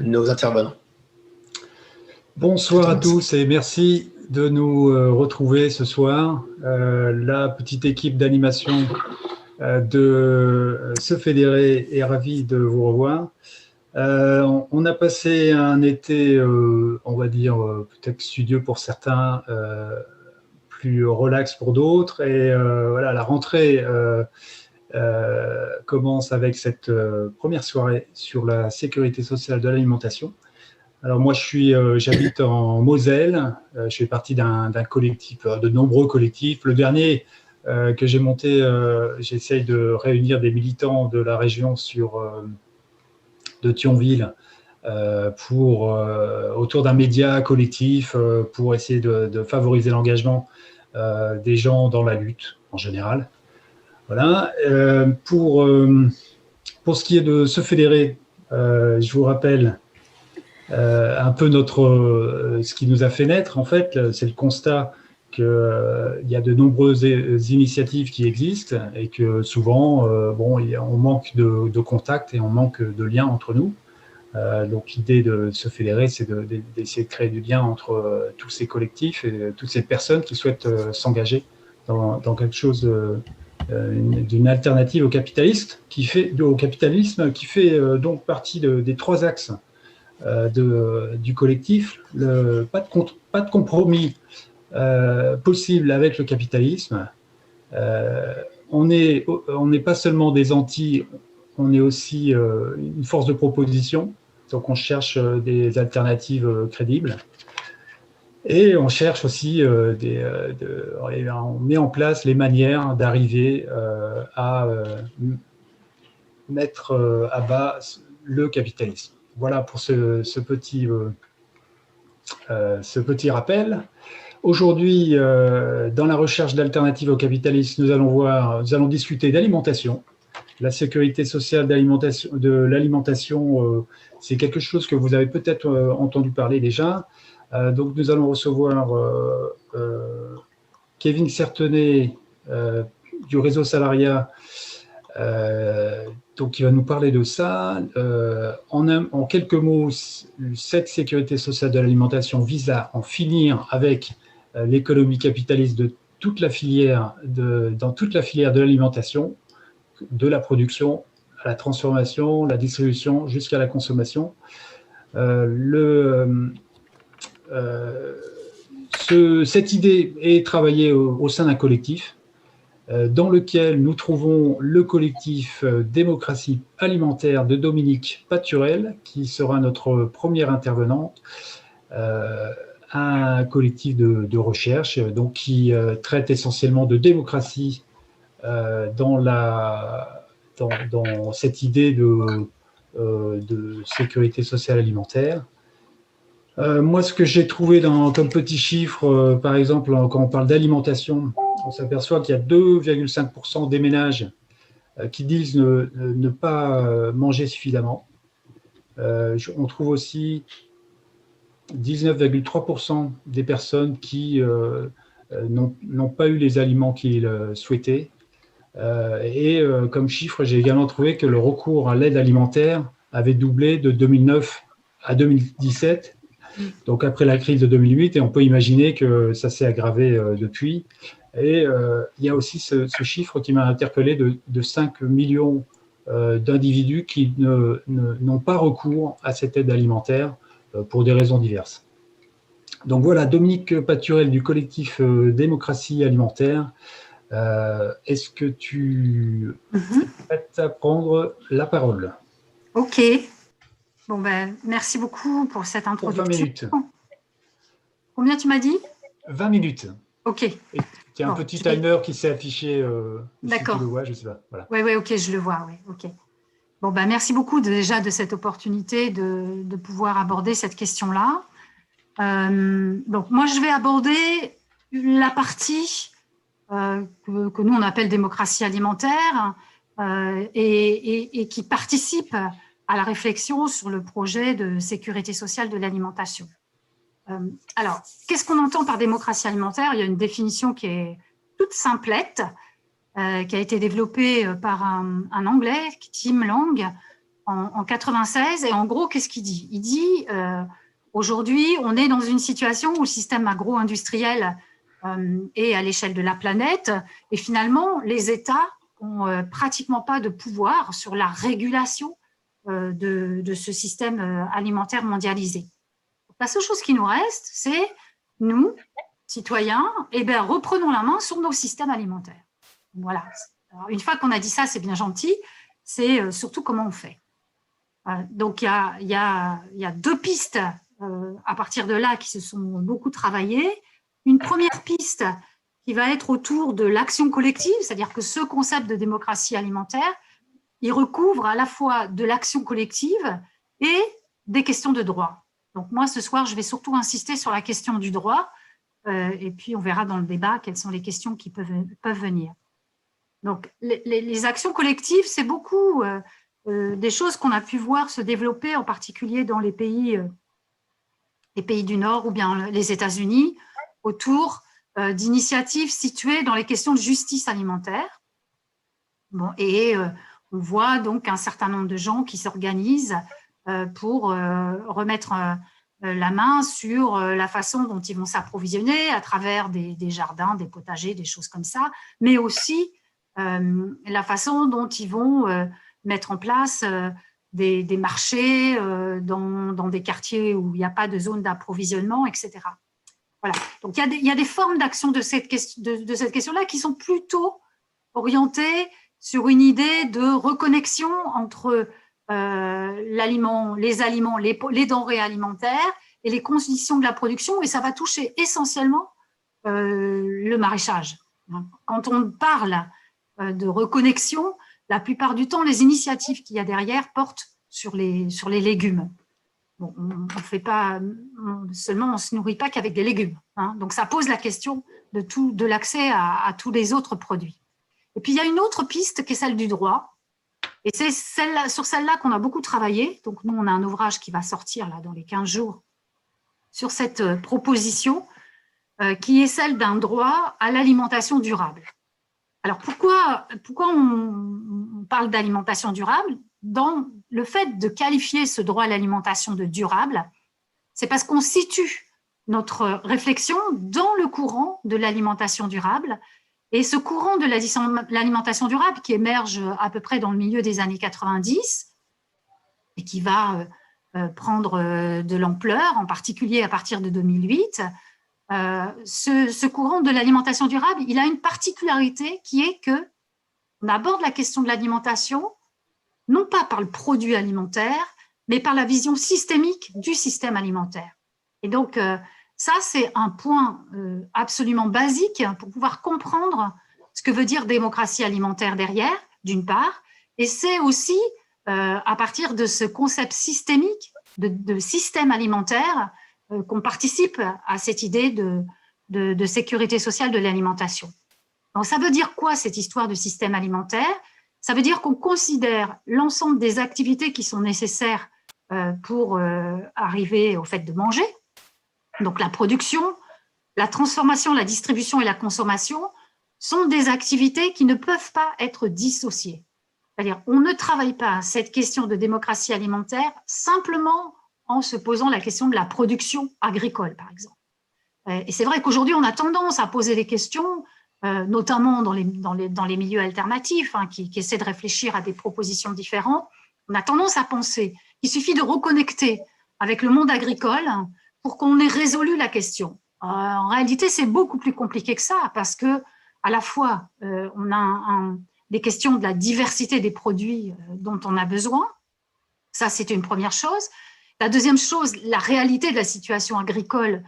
nos intervenants. Bonsoir à tous et merci de nous retrouver ce soir. La petite équipe d'animation de Se Fédérer est ravie de vous revoir. On a passé un été, on va dire, peut-être studieux pour certains, plus relax pour d'autres. Et voilà, la rentrée commence avec cette première soirée sur la sécurité sociale de l'alimentation. Alors moi, j'habite en Moselle. Je fais partie d'un collectif, de nombreux collectifs. Le dernier que j'ai monté, j'essaye de réunir des militants de la région de Thionville autour d'un média collectif pour essayer de favoriser l'engagement des gens dans la lutte en général. Voilà. Pour ce qui est de se fédérer, je vous rappelle un peu ce qui nous a fait naître, en fait, c'est le constat qu'il y a de nombreuses initiatives qui existent et que souvent, on manque de contact et on manque de liens entre nous. Donc l'idée de se fédérer, c'est d'essayer de créer du lien entre tous ces collectifs et toutes ces personnes qui souhaitent s'engager dans quelque chose d'une alternative au capitalisme qui fait donc partie des trois axes du collectif. Pas de compromis possible avec le capitalisme. On n'est pas seulement des anti, on est aussi une force de proposition. Donc on cherche des alternatives crédibles. Et on cherche aussi, on met en place les manières d'arriver à mettre à bas le capitalisme. Voilà pour ce petit rappel. Aujourd'hui, dans la recherche d'alternatives au capitalisme, nous allons discuter d'alimentation. La sécurité sociale de l'alimentation, c'est quelque chose que vous avez peut-être entendu parler déjà. Donc, nous allons recevoir Kevin Certenay du réseau Salariat, donc qui va nous parler de ça. En quelques mots, cette sécurité sociale de l'alimentation vise à en finir avec l'économie capitaliste dans toute la filière de l'alimentation, de la production à la transformation, la distribution jusqu'à la consommation. Cette idée est travaillée au sein d'un collectif dans lequel nous trouvons le collectif Démocratie alimentaire de Dominique Paturel, qui sera notre première intervenante, un collectif de recherche donc, qui traite essentiellement de démocratie dans cette idée de sécurité sociale alimentaire. Moi, ce que j'ai trouvé comme petit chiffre, par exemple, quand on parle d'alimentation, on s'aperçoit qu'il y a 2,5% des ménages qui disent ne pas manger suffisamment. On trouve aussi 19,3% des personnes qui n'ont pas eu les aliments qu'ils souhaitaient. Comme chiffre, j'ai également trouvé que le recours à l'aide alimentaire avait doublé de 2009 à 2017. Donc après la crise de 2008, et on peut imaginer que ça s'est aggravé depuis. Et il y a aussi ce chiffre qui m'a interpellé de 5 millions d'individus qui n'ont pas recours à cette aide alimentaire pour des raisons diverses. Donc voilà, Dominique Paturel du collectif Démocratie alimentaire. Est-ce que tu es prête à prendre la parole? Ok. Bon, merci beaucoup pour cette introduction. Pour 20 minutes. Combien tu m'as dit? 20 minutes. Ok. Il y a un petit timer qui s'est affiché. D'accord. Si tu le vois, je sais pas. Voilà. Oui, ok, je le vois. Ouais, ok. Bon, merci beaucoup déjà de cette opportunité de pouvoir aborder cette question-là. Donc, moi, je vais aborder la partie que nous, on appelle démocratie alimentaire et qui participe à la réflexion sur le projet de sécurité sociale de l'alimentation. Alors, qu'est-ce qu'on entend par démocratie alimentaire? Il y a une définition qui est toute simplette, qui a été développée par un Anglais, Tim Lang, en 96. Et en gros, qu'est-ce qu'il dit? Il dit, aujourd'hui, on est dans une situation où le système agro-industriel est à l'échelle de la planète. Et finalement, les États n'ont pratiquement pas de pouvoir sur la régulation de ce système alimentaire mondialisé. La seule chose qui nous reste, c'est nous, citoyens, reprenons la main sur nos systèmes alimentaires. Voilà. Alors, une fois qu'on a dit ça, c'est bien gentil, c'est surtout comment on fait. Donc, il y a 2 pistes à partir de là qui se sont beaucoup travaillées. Une première piste qui va être autour de l'action collective, c'est-à-dire que ce concept de démocratie alimentaire, il recouvre à la fois de l'action collective et des questions de droit. Donc moi, ce soir, je vais surtout insister sur la question du droit, et puis on verra dans le débat quelles sont les questions qui peuvent venir. Donc les actions collectives, c'est beaucoup des choses qu'on a pu voir se développer, en particulier dans les pays du Nord ou bien les États-Unis, autour d'initiatives situées dans les questions de justice alimentaire. Bon, et on voit donc un certain nombre de gens qui s'organisent pour remettre la main sur la façon dont ils vont s'approvisionner à travers des jardins, des potagers, des choses comme ça, mais aussi la façon dont ils vont mettre en place des marchés dans des quartiers où il n'y a pas de zone d'approvisionnement, etc. Voilà. Donc, il y a des formes d'action de cette question-là qui sont plutôt orientées sur une idée de reconnexion entre les aliments, les denrées alimentaires et les conditions de la production, et ça va toucher essentiellement le maraîchage. Quand on parle de reconnexion, la plupart du temps, les initiatives qu'il y a derrière portent sur les légumes. Bon, on fait pas seulement, on ne se nourrit pas qu'avec des légumes. Donc, ça pose la question de l'accès à tous les autres produits. Et puis, il y a une autre piste qui est celle du droit. Et c'est sur celle-là qu'on a beaucoup travaillé. Donc, nous, on a un ouvrage qui va sortir là, dans les 15 jours sur cette proposition qui est celle d'un droit à l'alimentation durable. Alors, pourquoi on parle d'alimentation durable? Dans le fait de qualifier ce droit à l'alimentation de durable, c'est parce qu'on situe notre réflexion dans le courant de l'alimentation durable. Et ce courant de l'alimentation durable qui émerge à peu près dans le milieu des années 90 et qui va prendre de l'ampleur, en particulier à partir de 2008, ce courant de l'alimentation durable, il a une particularité qui est qu'on aborde la question de l'alimentation non pas par le produit alimentaire, mais par la vision systémique du système alimentaire. Et donc, ça, c'est un point absolument basique pour pouvoir comprendre ce que veut dire démocratie alimentaire derrière, d'une part, et c'est aussi à partir de ce concept systémique de système alimentaire qu'on participe à cette idée de sécurité sociale de l'alimentation. Donc, ça veut dire quoi cette histoire de système alimentaire? Ça veut dire qu'on considère l'ensemble des activités qui sont nécessaires pour arriver au fait de manger. Donc, la production, la transformation, la distribution et la consommation sont des activités qui ne peuvent pas être dissociées. C'est-à-dire, on ne travaille pas cette question de démocratie alimentaire simplement en se posant la question de la production agricole, par exemple. Et c'est vrai qu'aujourd'hui, on a tendance à poser des questions, notamment dans les milieux alternatifs, qui essaient de réfléchir à des propositions différentes. On a tendance à penser qu'il suffit de reconnecter avec le monde agricole pour qu'on ait résolu la question. En réalité, c'est beaucoup plus compliqué que ça, parce que à la fois, on a des questions de la diversité des produits dont on a besoin. Ça, c'est une première chose. La deuxième chose, la réalité de la situation agricole,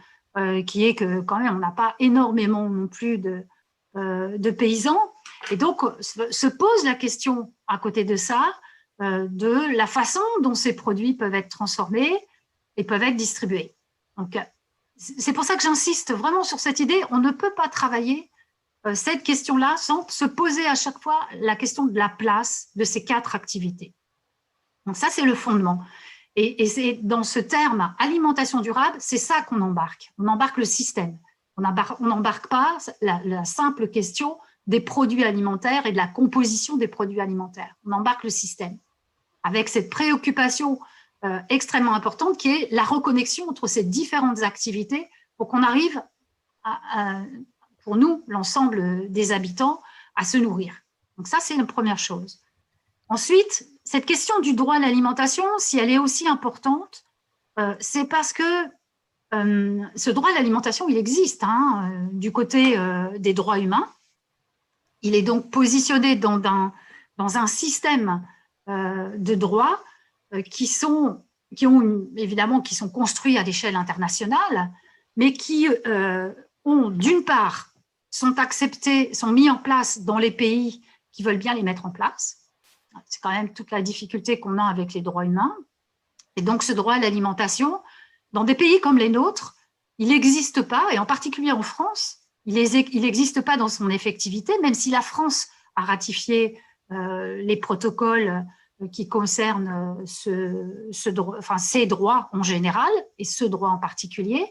qui est que quand même, on n'a pas énormément non plus de paysans. Et donc, se pose la question à côté de ça, de la façon dont ces produits peuvent être transformés et peuvent être distribués. Donc, c'est pour ça que j'insiste vraiment sur cette idée. On ne peut pas travailler cette question-là sans se poser à chaque fois la question de la place de ces 4 activités. Donc, ça, c'est le fondement. Et c'est dans ce terme alimentation durable, c'est ça qu'on embarque. On embarque le système. On n'embarque pas la simple question des produits alimentaires et de la composition des produits alimentaires. On embarque le système. avec cette préoccupation extrêmement importante qui est la reconnexion entre ces différentes activités pour qu'on arrive, pour nous, l'ensemble des habitants, à se nourrir. Donc ça, c'est la première chose. Ensuite, cette question du droit à l'alimentation, si elle est aussi importante, c'est parce que ce droit à l'alimentation, il existe du côté des droits humains. Il est donc positionné dans un système de droits qui sont construits à l'échelle internationale, mais qui ont, d'une part, sont acceptés, sont mis en place dans les pays qui veulent bien les mettre en place. C'est quand même toute la difficulté qu'on a avec les droits humains. Et donc, ce droit à l'alimentation, dans des pays comme les nôtres, il n'existe pas, et en particulier en France, il n'existe pas dans son effectivité, même si la France a ratifié les protocoles qui concernent ces droits en général, et ce droit en particulier,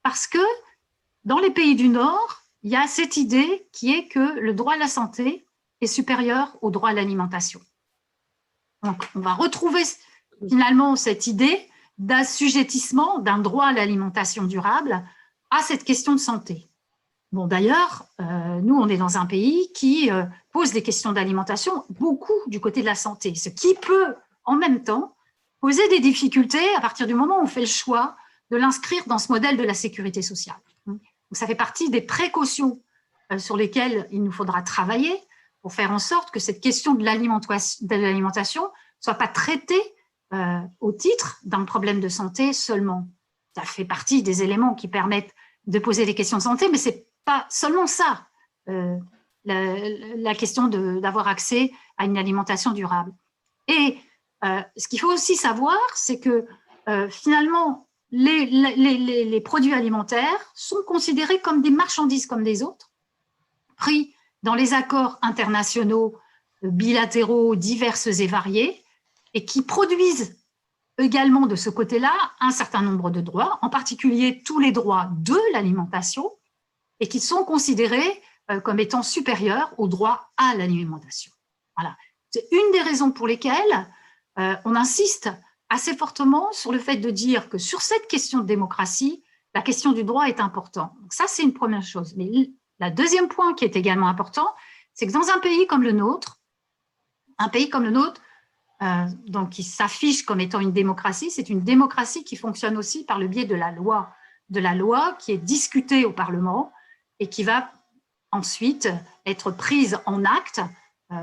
parce que dans les pays du Nord, il y a cette idée qui est que le droit à la santé est supérieur au droit à l'alimentation. Donc, on va retrouver finalement cette idée d'assujettissement d'un droit à l'alimentation durable à cette question de santé. Bon, d'ailleurs, nous, on est dans un pays qui pose des questions d'alimentation beaucoup du côté de la santé, ce qui peut, en même temps, poser des difficultés à partir du moment où on fait le choix de l'inscrire dans ce modèle de la sécurité sociale. Donc, ça fait partie des précautions sur lesquelles il nous faudra travailler pour faire en sorte que cette question de l'alimentation ne soit pas traitée au titre d'un problème de santé seulement. Ça fait partie des éléments qui permettent de poser des questions de santé, mais ce n'est pas seulement ça, la question d'avoir accès à une alimentation durable. Et ce qu'il faut aussi savoir, c'est que finalement, les produits alimentaires sont considérés comme des marchandises comme des autres, pris dans les accords internationaux bilatéraux divers et variés, et qui produisent également de ce côté-là un certain nombre de droits, en particulier tous les droits de l'alimentation, et qui sont considérés comme étant supérieurs aux droits à l'alimentation. Voilà. C'est une des raisons pour lesquelles on insiste assez fortement sur le fait de dire que sur cette question de démocratie, la question du droit est importante. Donc ça, c'est une première chose. Mais le deuxième point qui est également important, c'est que dans un pays comme le nôtre, donc qui s'affiche comme étant une démocratie, c'est une démocratie qui fonctionne aussi par le biais de la loi qui est discutée au Parlement et qui va ensuite être prise en acte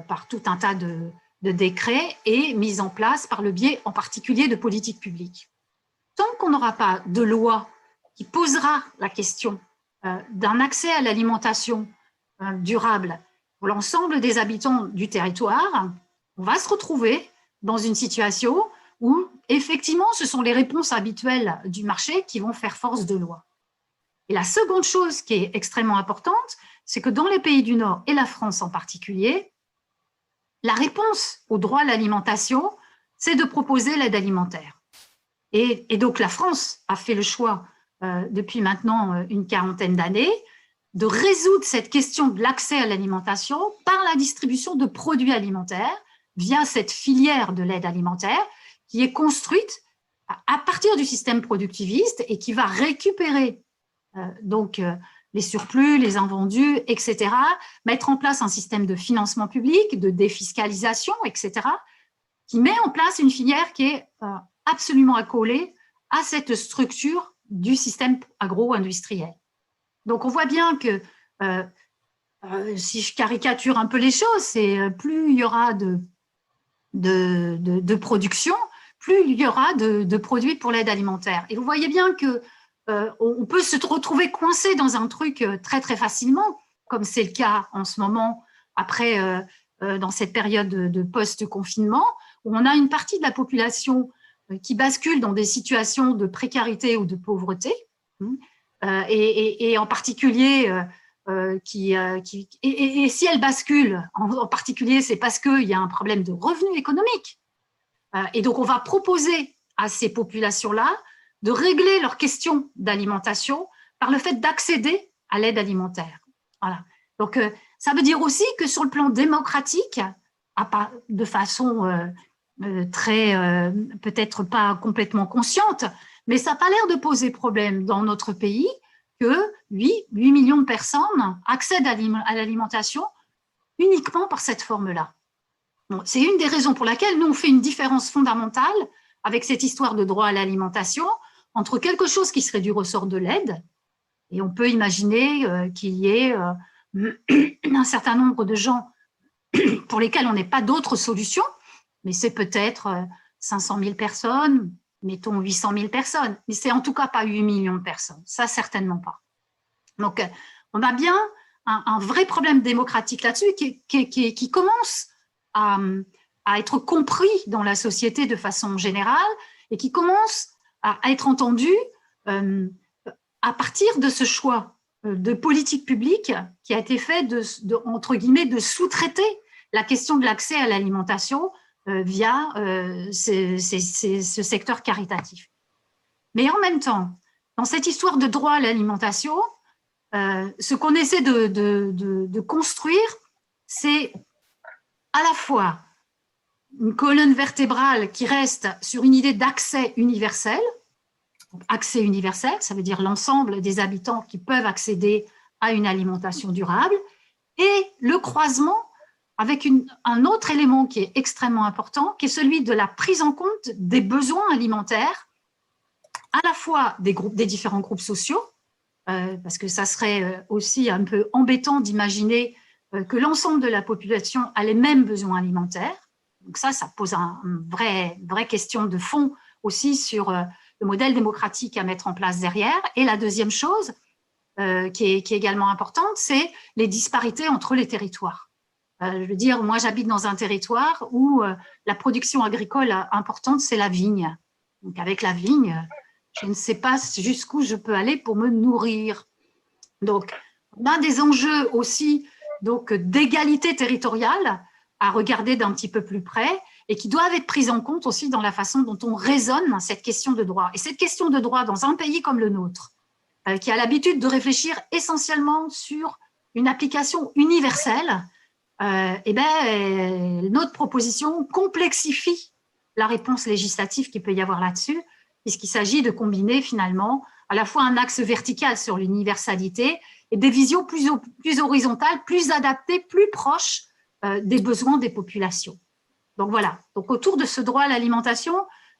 par tout un tas de décrets et mise en place par le biais en particulier de politiques publiques. Tant qu'on n'aura pas de loi qui posera la question d'un accès à l'alimentation durable pour l'ensemble des habitants du territoire, on va se retrouver dans une situation où, effectivement, ce sont les réponses habituelles du marché qui vont faire force de loi. Et la seconde chose qui est extrêmement importante, c'est que dans les pays du Nord, et la France en particulier, la réponse au droit à l'alimentation, c'est de proposer l'aide alimentaire. Et donc, la France a fait le choix, depuis maintenant une quarantaine d'années, de résoudre cette question de l'accès à l'alimentation par la distribution de produits alimentaires via cette filière de l'aide alimentaire qui est construite à partir du système productiviste et qui va récupérer les surplus, les invendus, etc., mettre en place un système de financement public, de défiscalisation, etc., qui met en place une filière qui est absolument accolée à cette structure du système agro-industriel. Donc, on voit bien que, si je caricature un peu les choses, c'est plus il y aura de production, plus il y aura de produits pour l'aide alimentaire. Et vous voyez bien que on peut se retrouver coincé dans un truc très, très facilement, comme c'est le cas en ce moment, après, dans cette période de post-confinement, où on a une partie de la population qui bascule dans des situations de précarité ou de pauvreté, et en particulier, et si elle bascule, en particulier, c'est parce qu'il y a un problème de revenus économiques. Et donc, on va proposer à ces populations-là de régler leurs questions d'alimentation par le fait d'accéder à l'aide alimentaire. Voilà. Donc, ça veut dire aussi que sur le plan démocratique, de façon peut-être pas complètement consciente, mais ça n'a pas l'air de poser problème dans notre pays que 8 millions de personnes accèdent à l'alimentation uniquement par cette forme-là. Bon, c'est une des raisons pour laquelle nous, on fait une différence fondamentale avec cette histoire de droit à l'alimentation entre quelque chose qui serait du ressort de l'aide, et on peut imaginer qu'il y ait un certain nombre de gens pour lesquels on n'ait pas d'autre solution, mais c'est peut-être 500 000 personnes, mettons 800 000 personnes, mais c'est en tout cas pas 8 millions de personnes, ça certainement pas. Donc, on a bien un vrai problème démocratique là-dessus qui commence à être compris dans la société de façon générale et qui commence à être entendu à partir de ce choix de politique publique qui a été fait entre guillemets, de sous-traiter la question de l'accès à l'alimentation via ce secteur caritatif. Mais en même temps, dans cette histoire de droit à l'alimentation, ce qu'on essaie de construire, c'est à la fois une colonne vertébrale qui reste sur une idée d'accès universel. Accès universel, ça veut dire l'ensemble des habitants qui peuvent accéder à une alimentation durable, et le croisement avec un autre élément qui est extrêmement important, qui est celui de la prise en compte des besoins alimentaires, à la fois des différents groupes sociaux, parce que ça serait aussi un peu embêtant d'imaginer que l'ensemble de la population a les mêmes besoins alimentaires. Donc ça pose une vraie question de fond aussi sur le modèle démocratique à mettre en place derrière. Et la deuxième chose qui est également importante, c'est les disparités entre les territoires. Je veux dire, moi j'habite dans un territoire où la production agricole importante, c'est la vigne. Donc avec la vigne, je ne sais pas jusqu'où je peux aller pour me nourrir. Donc, on a des enjeux aussi d'égalité territoriale à regarder d'un petit peu plus près et qui doivent être prises en compte aussi dans la façon dont on raisonne cette question de droit. Et cette question de droit dans un pays comme le nôtre, qui a l'habitude de réfléchir essentiellement sur une application universelle, notre proposition complexifie la réponse législative qu'il peut y avoir là-dessus, puisqu'il s'agit de combiner finalement à la fois un axe vertical sur l'universalité et des visions plus horizontales, plus adaptées, plus proches des besoins des populations. Donc voilà, donc autour de ce droit à l'alimentation,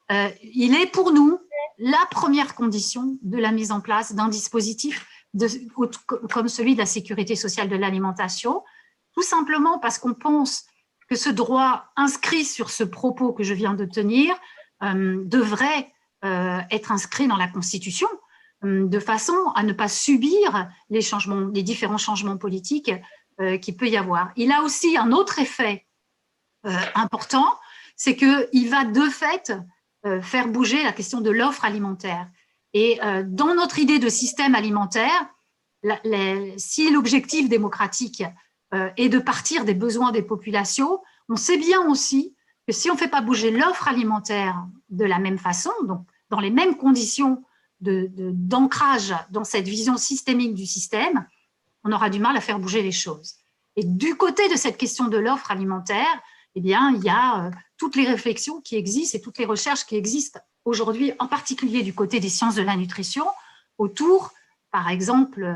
il est pour nous la première condition de la mise en place d'un dispositif comme celui de la sécurité sociale de l'alimentation, tout simplement parce qu'on pense que ce droit inscrit sur ce propos que je viens de tenir devrait être inscrit dans la Constitution de façon à ne pas subir les différents changements politiques qu'il peut y avoir. Il a aussi un autre effet important, c'est qu'il va de fait faire bouger la question de l'offre alimentaire. Et dans notre idée de système alimentaire, si l'objectif démocratique est de partir des besoins des populations, on sait bien aussi que si on ne fait pas bouger l'offre alimentaire de la même façon, donc dans les mêmes conditions d'ancrage dans cette vision systémique du système, on aura du mal à faire bouger les choses. Et du côté de cette question de l'offre alimentaire, eh bien, il y a toutes les réflexions qui existent et toutes les recherches qui existent aujourd'hui, en particulier du côté des sciences de la nutrition, autour, par exemple,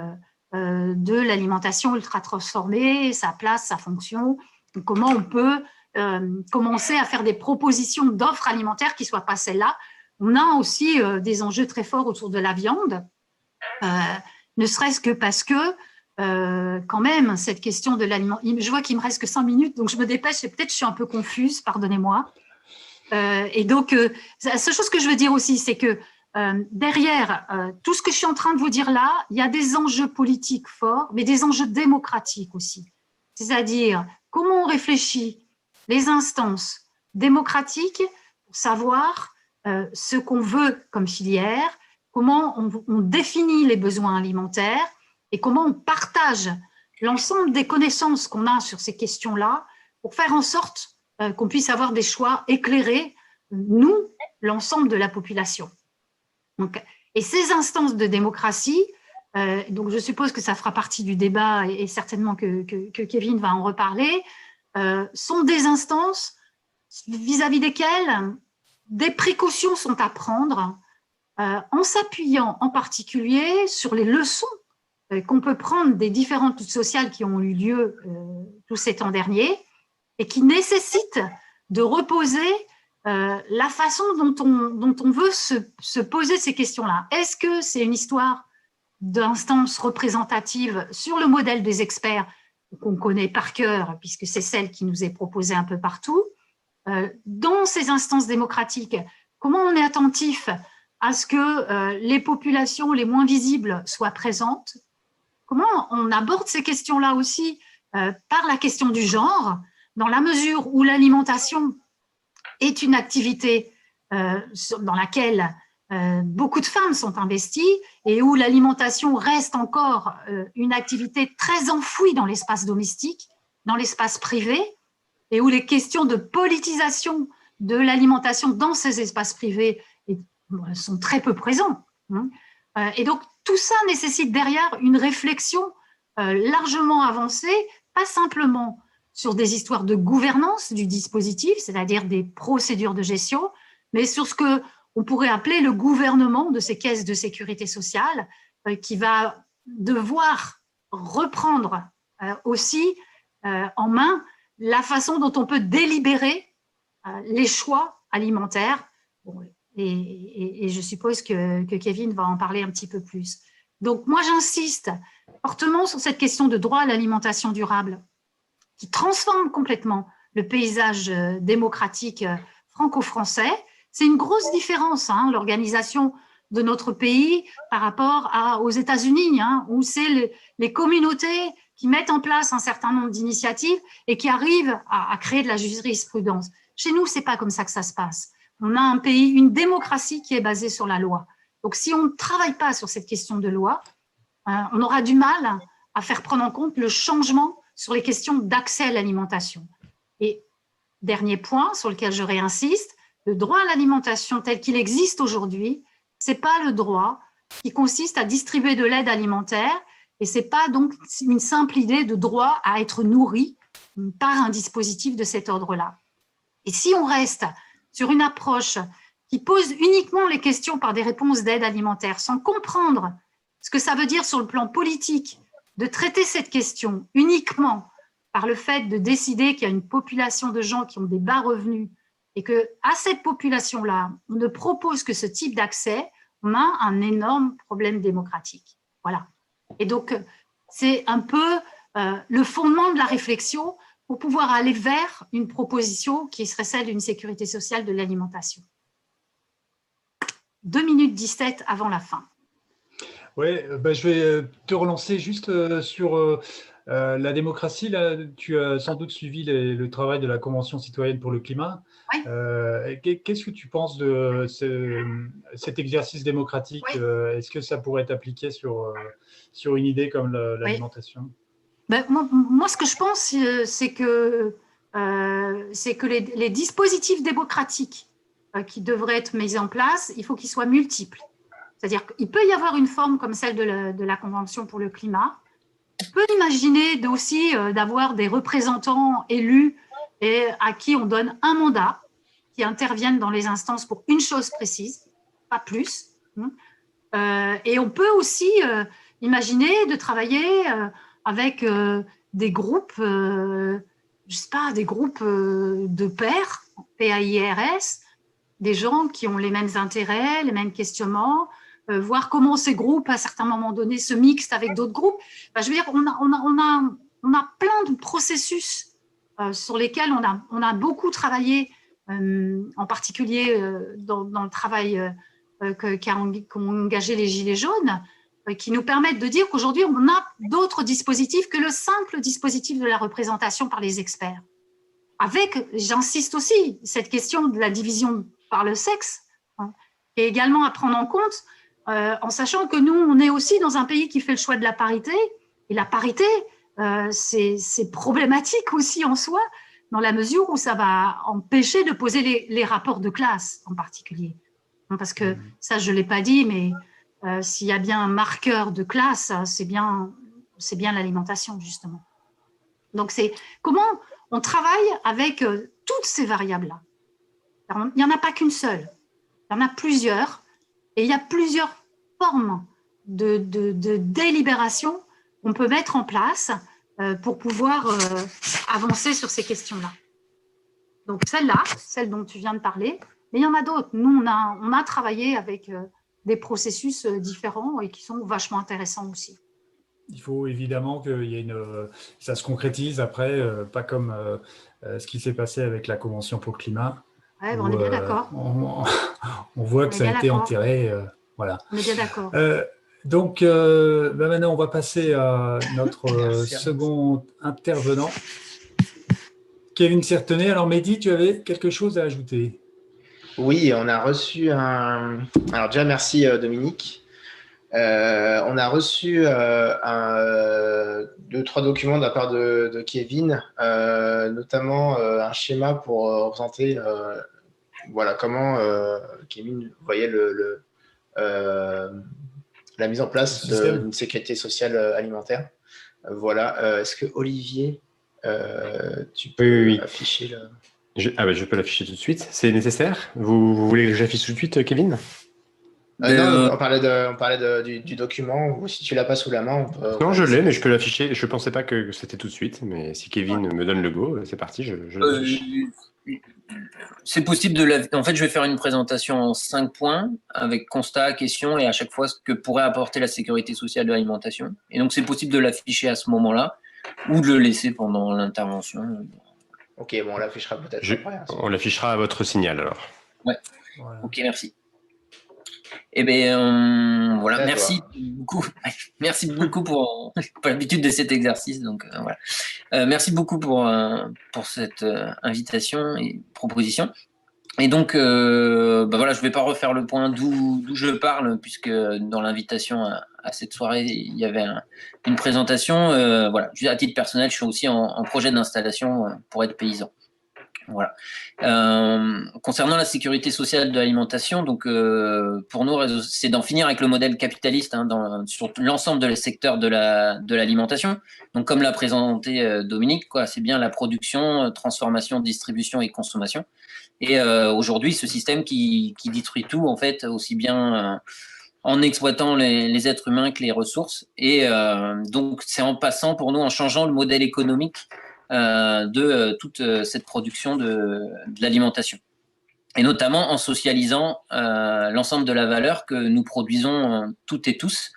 de l'alimentation ultra transformée, sa place, sa fonction, comment on peut commencer à faire des propositions d'offres alimentaires qui ne soient pas celles-là. On a aussi des enjeux très forts autour de la viande, ne serait-ce que parce que quand même, cette question de l'aliment, je vois qu'il me reste que 5 minutes, donc je me dépêche et peut-être je suis un peu confuse, pardonnez-moi. Et donc, la seule chose que je veux dire aussi, c'est que derrière tout ce que je suis en train de vous dire là, il y a des enjeux politiques forts, mais des enjeux démocratiques aussi. C'est-à-dire, comment on réfléchit les instances démocratiques pour savoir ce qu'on veut comme filière, comment on définit les besoins alimentaires, et comment on partage l'ensemble des connaissances qu'on a sur ces questions-là pour faire en sorte qu'on puisse avoir des choix éclairés, nous, l'ensemble de la population. Donc, et ces instances de démocratie, donc je suppose que ça fera partie du débat et certainement que Kevin va en reparler, sont des instances vis-à-vis desquels des précautions sont à prendre en s'appuyant en particulier sur les leçons qu'on peut prendre des différentes luttes sociales qui ont eu lieu tous ces temps derniers et qui nécessitent de reposer la façon dont on veut se poser ces questions-là. Est-ce que c'est une histoire d'instances représentatives sur le modèle des experts qu'on connaît par cœur, puisque c'est celle qui nous est proposée un peu partout? Dans ces instances démocratiques, comment on est attentif à ce que les populations les moins visibles soient présentes? Comment on aborde ces questions-là aussi par la question du genre, dans la mesure où l'alimentation est une activité dans laquelle beaucoup de femmes sont investies et où l'alimentation reste encore une activité très enfouie dans l'espace domestique, dans l'espace privé, et où les questions de politisation de l'alimentation dans ces espaces privés sont très peu présents. Et donc, tout ça nécessite derrière une réflexion largement avancée, pas simplement sur des histoires de gouvernance du dispositif, c'est-à-dire des procédures de gestion, mais sur ce qu'on pourrait appeler le gouvernement de ces caisses de sécurité sociale, qui va devoir reprendre aussi en main la façon dont on peut délibérer les choix alimentaires. Bon, et je suppose que Kevin va en parler un petit peu plus. Donc, moi, j'insiste fortement sur cette question de droit à l'alimentation durable qui transforme complètement le paysage démocratique franco-français. C'est une grosse différence, l'organisation de notre pays par rapport aux États-Unis, où c'est les communautés qui mettent en place un certain nombre d'initiatives et qui arrivent à créer de la jurisprudence. Chez nous, ce n'est pas comme ça que ça se passe. On a un pays, une démocratie qui est basée sur la loi. Donc, si on ne travaille pas sur cette question de loi, on aura du mal à faire prendre en compte le changement sur les questions d'accès à l'alimentation. Et dernier point sur lequel je réinsiste, le droit à l'alimentation tel qu'il existe aujourd'hui, ce n'est pas le droit qui consiste à distribuer de l'aide alimentaire et ce n'est pas donc une simple idée de droit à être nourri par un dispositif de cet ordre-là. Et si on reste sur une approche qui pose uniquement les questions par des réponses d'aide alimentaire, sans comprendre ce que ça veut dire sur le plan politique de traiter cette question uniquement par le fait de décider qu'il y a une population de gens qui ont des bas revenus et qu'à cette population-là, on ne propose que ce type d'accès, on a un énorme problème démocratique. Voilà. Et donc, c'est un peu le fondement de la réflexion pour pouvoir aller vers une proposition qui serait celle d'une sécurité sociale de l'alimentation. 2 minutes 17 avant la fin. Oui, je vais te relancer juste sur la démocratie. Là, tu as sans doute suivi le travail de la Convention citoyenne pour le climat. Oui. Qu'est-ce que tu penses de cet exercice démocratique? Oui. Est-ce que ça pourrait être appliqué sur une idée comme l'alimentation? Oui. Moi, ce que je pense, c'est que les dispositifs démocratiques qui devraient être mis en place, il faut qu'ils soient multiples. C'est-à-dire qu'il peut y avoir une forme comme celle de la Convention pour le climat. On peut imaginer aussi d'avoir des représentants élus et à qui on donne un mandat, qui interviennent dans les instances pour une chose précise, pas plus. Et on peut aussi imaginer de travailler avec des groupes, je sais pas, des groupes de pairs, PAIRS, des gens qui ont les mêmes intérêts, les mêmes questionnements, voir comment ces groupes, à certains moments donnés, se mixent avec d'autres groupes. Je veux dire, on a plein de processus sur lesquels on a beaucoup travaillé, en particulier dans le travail qu'ont engagé les Gilets jaunes, qui nous permettent de dire qu'aujourd'hui, on a d'autres dispositifs que le simple dispositif de la représentation par les experts. Avec, j'insiste aussi, cette question de la division par le sexe, et également à prendre en compte, en sachant que nous, on est aussi dans un pays qui fait le choix de la parité, et la parité, c'est problématique aussi en soi, dans la mesure où ça va empêcher de poser les rapports de classe en particulier. Parce que ça, je ne l'ai pas dit, mais s'il y a bien un marqueur de classe, c'est bien l'alimentation, justement. Donc, c'est comment on travaille avec toutes ces variables-là. Il n'y en a pas qu'une seule, il y en a plusieurs, et il y a plusieurs formes de délibération qu'on peut mettre en place pour pouvoir avancer sur ces questions-là. Donc celle-là, celle dont tu viens de parler, mais il y en a d'autres. Nous, on a travaillé avec des processus différents et qui sont vachement intéressants aussi. Il faut évidemment que ça se concrétise après, pas comme ce qui s'est passé avec la Convention pour le climat. Ouais, on est bien d'accord. On voit que ça a été enterré. Voilà. On est bien d'accord. Donc, maintenant, on va passer à notre second intervenant, Kevin Certenay. Alors, Mehdi, tu avais quelque chose à ajouter? Oui, on a reçu un… Alors déjà, merci Dominique. On a reçu 2-3 documents de la part de Kevin, notamment un schéma pour représenter voilà, comment Kevin voyait la mise en place d'une sécurité sociale alimentaire. Voilà. Est-ce que Olivier, tu peux afficher le… Je peux l'afficher tout de suite. C'est nécessaire? Vous voulez que j'affiche tout de suite, Kevin? Non, on parlait du document, ou si tu l'as pas sous la main, on peut… Non, je l'ai, mais je peux l'afficher. Je pensais pas que c'était tout de suite, mais si Kevin me donne le go, c'est parti, je l'affiche. C'est possible En fait, je vais faire une présentation en 5 points, avec constat, question, et à chaque fois ce que pourrait apporter la sécurité sociale de l'alimentation. Et donc, c'est possible de l'afficher à ce moment-là, ou de le laisser pendant l'intervention. Ok, bon, on l'affichera peut-être après. On l'affichera à votre signal, alors. Ouais, voilà. Ok, merci. Eh bien, voilà, merci beaucoup. Merci beaucoup pour l'habitude de cet exercice. Donc, voilà. Merci beaucoup pour cette invitation et proposition. Et donc, voilà, je ne vais pas refaire le point d'où je parle, puisque dans l'invitation à cette soirée, il y avait une présentation. Voilà, à titre personnel, je suis aussi en projet d'installation pour être paysan. Voilà. Concernant la sécurité sociale de l'alimentation, donc pour nous, c'est d'en finir avec le modèle capitaliste sur l'ensemble de les secteurs de l'alimentation. Donc, comme l'a présenté Dominique, c'est bien la production, transformation, distribution et consommation. Et aujourd'hui, ce système qui détruit tout, en fait, aussi bien en exploitant les êtres humains que les ressources. Et donc, c'est en passant pour nous, en changeant le modèle économique de toute cette production de l'alimentation. Et notamment en socialisant l'ensemble de la valeur que nous produisons toutes et tous.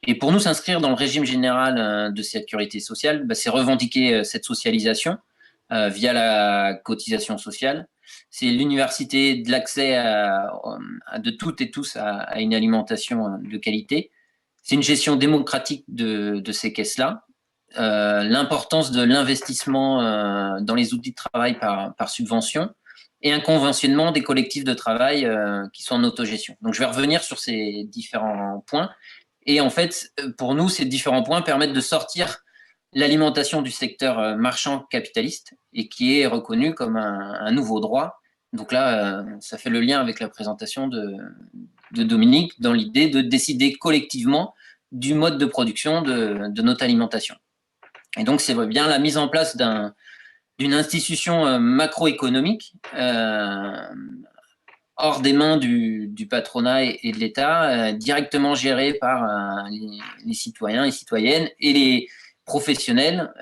Et pour nous, s'inscrire dans le régime général de sécurité sociale, c'est revendiquer cette socialisation via la cotisation sociale. C'est l'université de l'accès de toutes et tous à une alimentation de qualité. C'est une gestion démocratique de ces caisses-là. L'importance de l'investissement dans les outils de travail par subvention et un conventionnement des collectifs de travail qui sont en autogestion. Donc, je vais revenir sur ces différents points. Et en fait, pour nous, ces différents points permettent de sortir l'alimentation du secteur marchand capitaliste et qui est reconnu comme un nouveau droit. Donc là, ça fait le lien avec la présentation de Dominique dans l'idée de décider collectivement du mode de production de notre alimentation. Et donc, c'est bien la mise en place d'une institution macroéconomique hors des mains du patronat et de l'État, directement gérée par les citoyens et citoyennes et les professionnels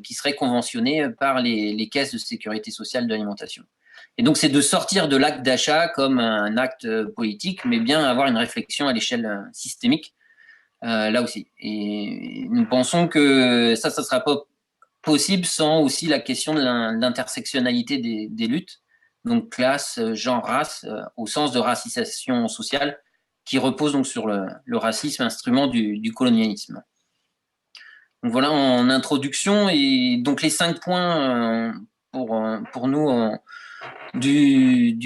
qui seraient conventionnés par les caisses de sécurité sociale de l'alimentation. Et donc, c'est de sortir de l'acte d'achat comme un acte politique, mais bien avoir une réflexion à l'échelle systémique là aussi. Et nous pensons que ça ne sera pas possible sans aussi la question de l'intersectionnalité des luttes, donc classe, genre, race, au sens de racisation sociale, qui repose donc sur le racisme, instrument du colonialisme. Donc voilà en introduction, et donc les 5 points pour nous du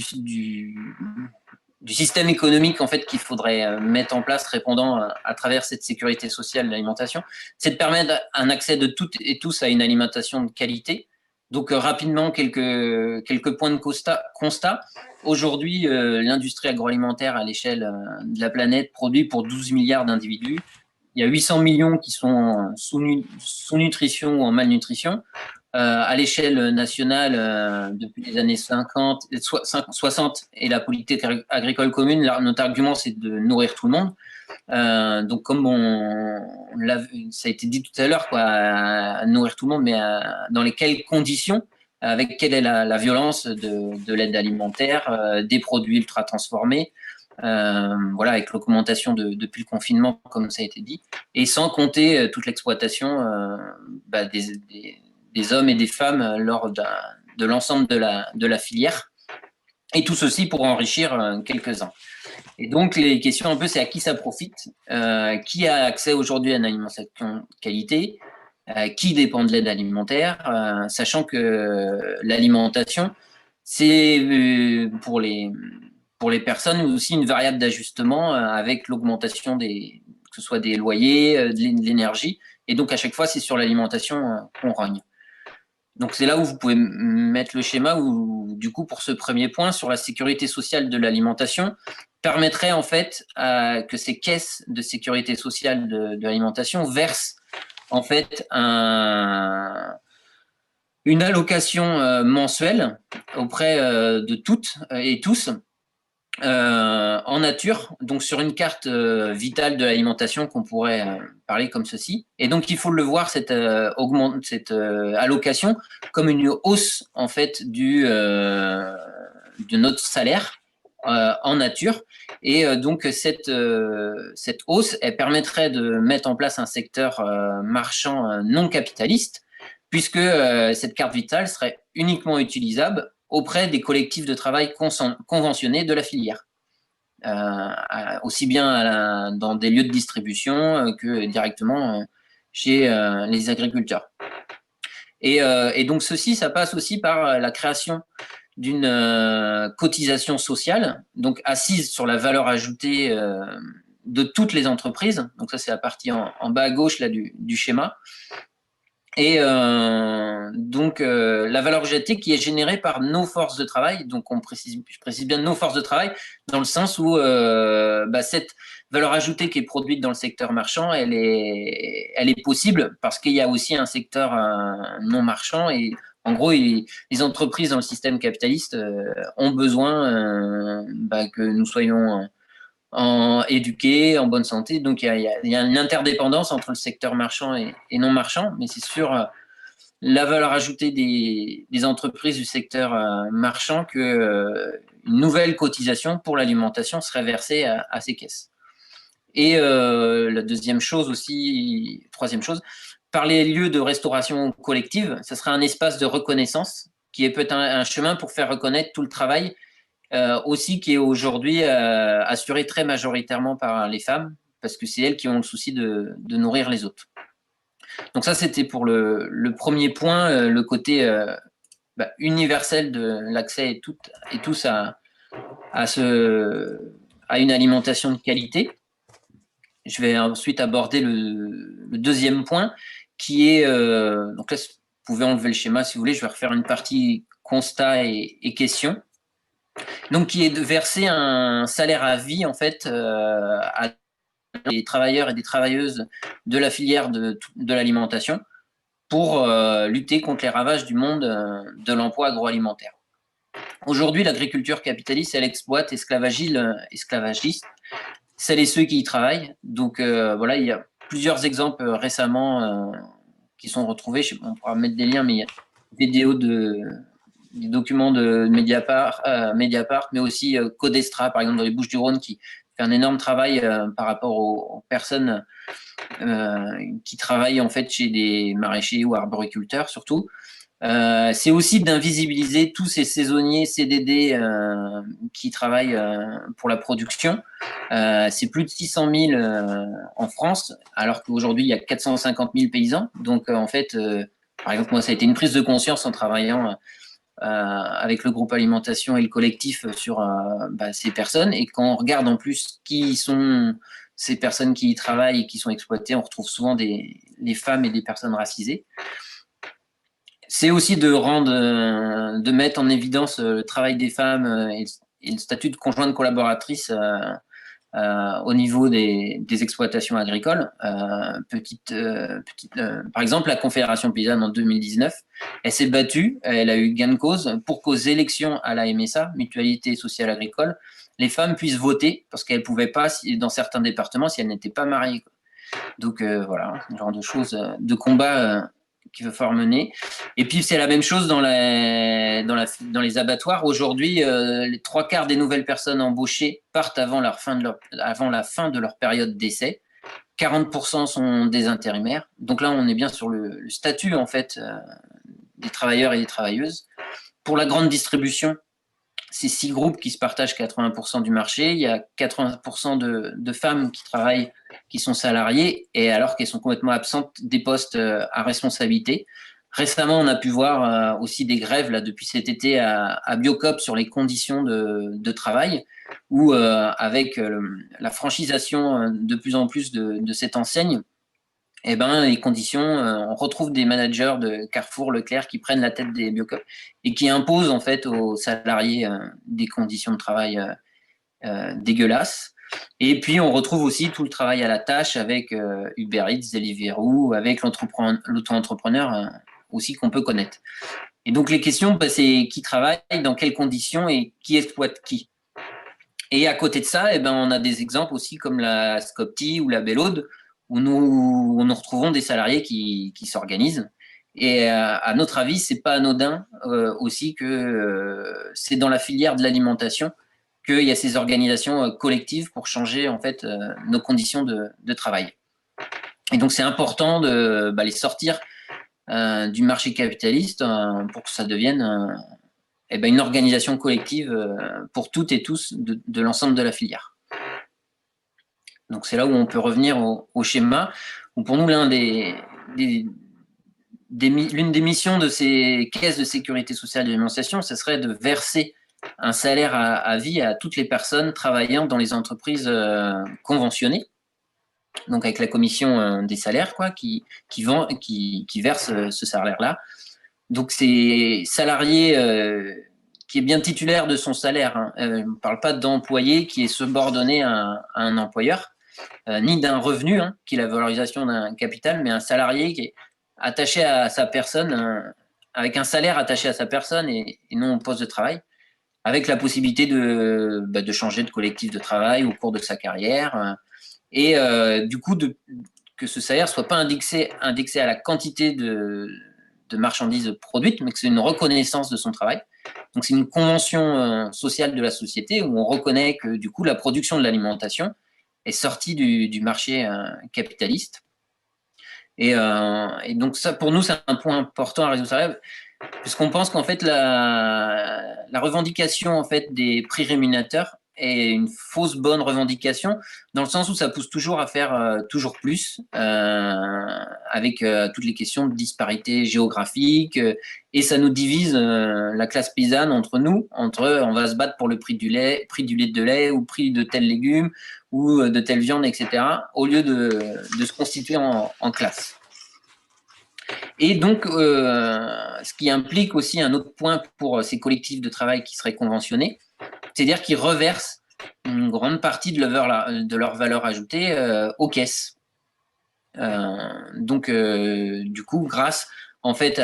système économique en fait qu'il faudrait mettre en place répondant à travers cette sécurité sociale de l'alimentation, c'est de permettre un accès de toutes et tous à une alimentation de qualité. Donc rapidement quelques points de constat. Aujourd'hui, l'industrie agroalimentaire à l'échelle de la planète produit pour 12 milliards d'individus. Il y a 800 millions qui sont sous nutrition ou en malnutrition. à l'échelle nationale depuis les années 60 et la politique agricole commune, notre argument, c'est de nourrir tout le monde. Donc, comme ça a été dit tout à l'heure, nourrir tout le monde, mais dans lesquelles conditions, avec quelle est la violence de l'aide alimentaire, des produits ultra transformés, voilà, avec l'augmentation depuis le confinement, comme ça a été dit, et sans compter toute l'exploitation des hommes et des femmes lors de l'ensemble de la filière. Et tout ceci pour enrichir quelques-uns. Et donc, les questions un peu, c'est à qui ça profite, qui a accès aujourd'hui à une alimentation de qualité, qui dépend de l'aide alimentaire, sachant que l'alimentation, c'est pour les personnes aussi une variable d'ajustement avec l'augmentation que ce soit des loyers, de l'énergie. Et donc, à chaque fois, c'est sur l'alimentation qu'on rogne. Donc, c'est là où vous pouvez mettre le schéma où, du coup, pour ce premier point, sur la sécurité sociale de l'alimentation, permettrait en fait que ces caisses de sécurité sociale de l'alimentation versent en fait une allocation mensuelle auprès de toutes et tous en nature, donc sur une carte vitale de l'alimentation qu'on pourrait parler comme ceci. Et donc, il faut le voir, cette allocation, comme une hausse en fait de notre salaire en nature. Et donc, cette hausse, elle permettrait de mettre en place un secteur marchand non capitaliste, puisque cette carte vitale serait uniquement utilisable auprès des collectifs de travail conventionnés de la filière, aussi bien dans des lieux de distribution que directement chez les agriculteurs. Et donc ceci, ça passe aussi par la création d'une cotisation sociale, donc assise sur la valeur ajoutée de toutes les entreprises. Donc ça, c'est la partie en bas à gauche là, du schéma. Et donc, la valeur ajoutée qui est générée par nos forces de travail, donc je précise bien nos forces de travail, dans le sens où cette valeur ajoutée qui est produite dans le secteur marchand, elle est possible parce qu'il y a aussi un secteur non marchand. Et en gros, les entreprises dans le système capitaliste ont besoin que nous soyons éduqués, en bonne santé. Donc, il y a une interdépendance entre le secteur marchand et non marchand, mais c'est sur la valeur ajoutée des entreprises du secteur marchand qu'une nouvelle cotisation pour l'alimentation serait versée à ces caisses. Et la troisième chose, par les lieux de restauration collective, ce serait un espace de reconnaissance qui est peut-être un chemin pour faire reconnaître tout le travail aussi qui est aujourd'hui assuré très majoritairement par les femmes, parce que c'est elles qui ont le souci de nourrir les autres. Donc ça, c'était pour le premier point, le côté universel de l'accès et tous à une alimentation de qualité. Je vais ensuite aborder le deuxième point, qui est, donc là, vous pouvez enlever le schéma si vous voulez, je vais refaire une partie constat et questions. Donc, qui est de verser un salaire à vie, en fait, à des travailleurs et des travailleuses de la filière de l'alimentation pour lutter contre les ravages du monde de l'emploi agroalimentaire. Aujourd'hui, l'agriculture capitaliste, elle exploite esclavagistes, celles et ceux qui y travaillent. Donc, voilà, il y a plusieurs exemples récemment qui sont retrouvés. On pourra mettre des liens, mais il y a des vidéos des documents de Mediapart, mais aussi Codestra, par exemple, dans les Bouches-du-Rhône, qui fait un énorme travail par rapport aux personnes qui travaillent en fait chez des maraîchers ou arboriculteurs surtout. C'est aussi d'invisibiliser tous ces saisonniers CDD qui travaillent pour la production. C'est plus de 600 000 en France, alors qu'aujourd'hui, il y a 450 000 paysans. Donc, en fait, par exemple, moi, ça a été une prise de conscience en travaillant avec le groupe alimentation et le collectif sur ces personnes. Et quand on regarde en plus qui sont ces personnes qui y travaillent et qui sont exploitées, on retrouve souvent les femmes et des personnes racisées. C'est aussi de mettre en évidence le travail des femmes et le statut de conjointe collaboratrice au niveau des exploitations agricoles. Par exemple, la Confédération paysanne en 2019, elle s'est battue, elle a eu gain de cause pour qu'aux élections à la MSA, Mutualité sociale agricole, les femmes puissent voter parce qu'elles ne pouvaient pas, dans certains départements, si elles n'étaient pas mariées. Donc voilà, ce genre de choses, de combat qu'il va falloir mener. Et puis c'est la même chose dans les abattoirs. Aujourd'hui, les 3/4 des nouvelles personnes embauchées partent avant la fin de leur période d'essai. 40% sont des intérimaires. Donc là, on est bien sur le statut en fait des travailleurs et des travailleuses. Pour la grande distribution, c'est 6 groupes qui se partagent 80% du marché. Il y a 80% de femmes qui travaillent, qui sont salariées, et alors qu'elles sont complètement absentes des postes à responsabilité. Récemment, on a pu voir aussi des grèves là, depuis cet été à Biocop sur les conditions de travail, où avec la franchisation de plus en plus de cette enseigne, eh ben, les conditions, on retrouve des managers de Carrefour, Leclerc qui prennent la tête des Biocop et qui imposent en fait aux salariés des conditions de travail dégueulasses. Et puis on retrouve aussi tout le travail à la tâche avec Uber Eats, Deliveroo, avec l'auto-entrepreneur aussi qu'on peut connaître. Et donc les questions, bah, c'est qui travaille, dans quelles conditions et qui exploite qui. Et à côté de ça, eh ben, on a des exemples aussi comme la Scopti ou la Bellaude, où nous retrouvons des salariés qui s'organisent. Et à notre avis, c'est pas anodin aussi que c'est dans la filière de l'alimentation qu'il y a ces organisations collectives pour changer en fait nos conditions de travail. Et donc c'est important de les sortir du marché capitaliste pour que ça devienne une organisation collective pour toutes et tous de l'ensemble de la filière. Donc c'est là où on peut revenir au schéma, où pour nous l'une des missions de ces caisses de sécurité sociale et d'alimentation, ce serait de verser un salaire à vie à toutes les personnes travaillant dans les entreprises conventionnées, donc avec la commission des salaires qui verse ce salaire-là. Donc c'est salarié qui est bien titulaire de son salaire. On ne parle pas d'employé qui est subordonné à un employeur, ni d'un revenu, qui est la valorisation d'un capital, mais un salarié qui est attaché à sa personne, avec un salaire attaché à sa personne et non au poste de travail, avec la possibilité de changer de collectif de travail au cours de sa carrière, et du coup que ce salaire ne soit pas indexé à la quantité de marchandises produites, mais que c'est une reconnaissance de son travail. Donc c'est une convention sociale de la société où on reconnaît que du coup la production de l'alimentation est sortie du marché capitaliste. Et donc ça, pour nous, c'est un point important à résoudre, puisqu'on pense qu'en fait la revendication en fait des prix rémunérateurs est une fausse bonne revendication, dans le sens où ça pousse toujours à faire toujours plus, avec toutes les questions de disparité géographique, et ça nous divise la classe paysanne entre on va se battre pour le prix du litre de lait, ou prix de tel légume, ou de telle viande, etc., au lieu de se constituer en classe. Et donc, ce qui implique aussi un autre point pour ces collectifs de travail qui seraient conventionnés, c'est-à-dire qu'ils reversent une grande partie de leur valeur ajoutée aux caisses. Donc, du coup, grâce en fait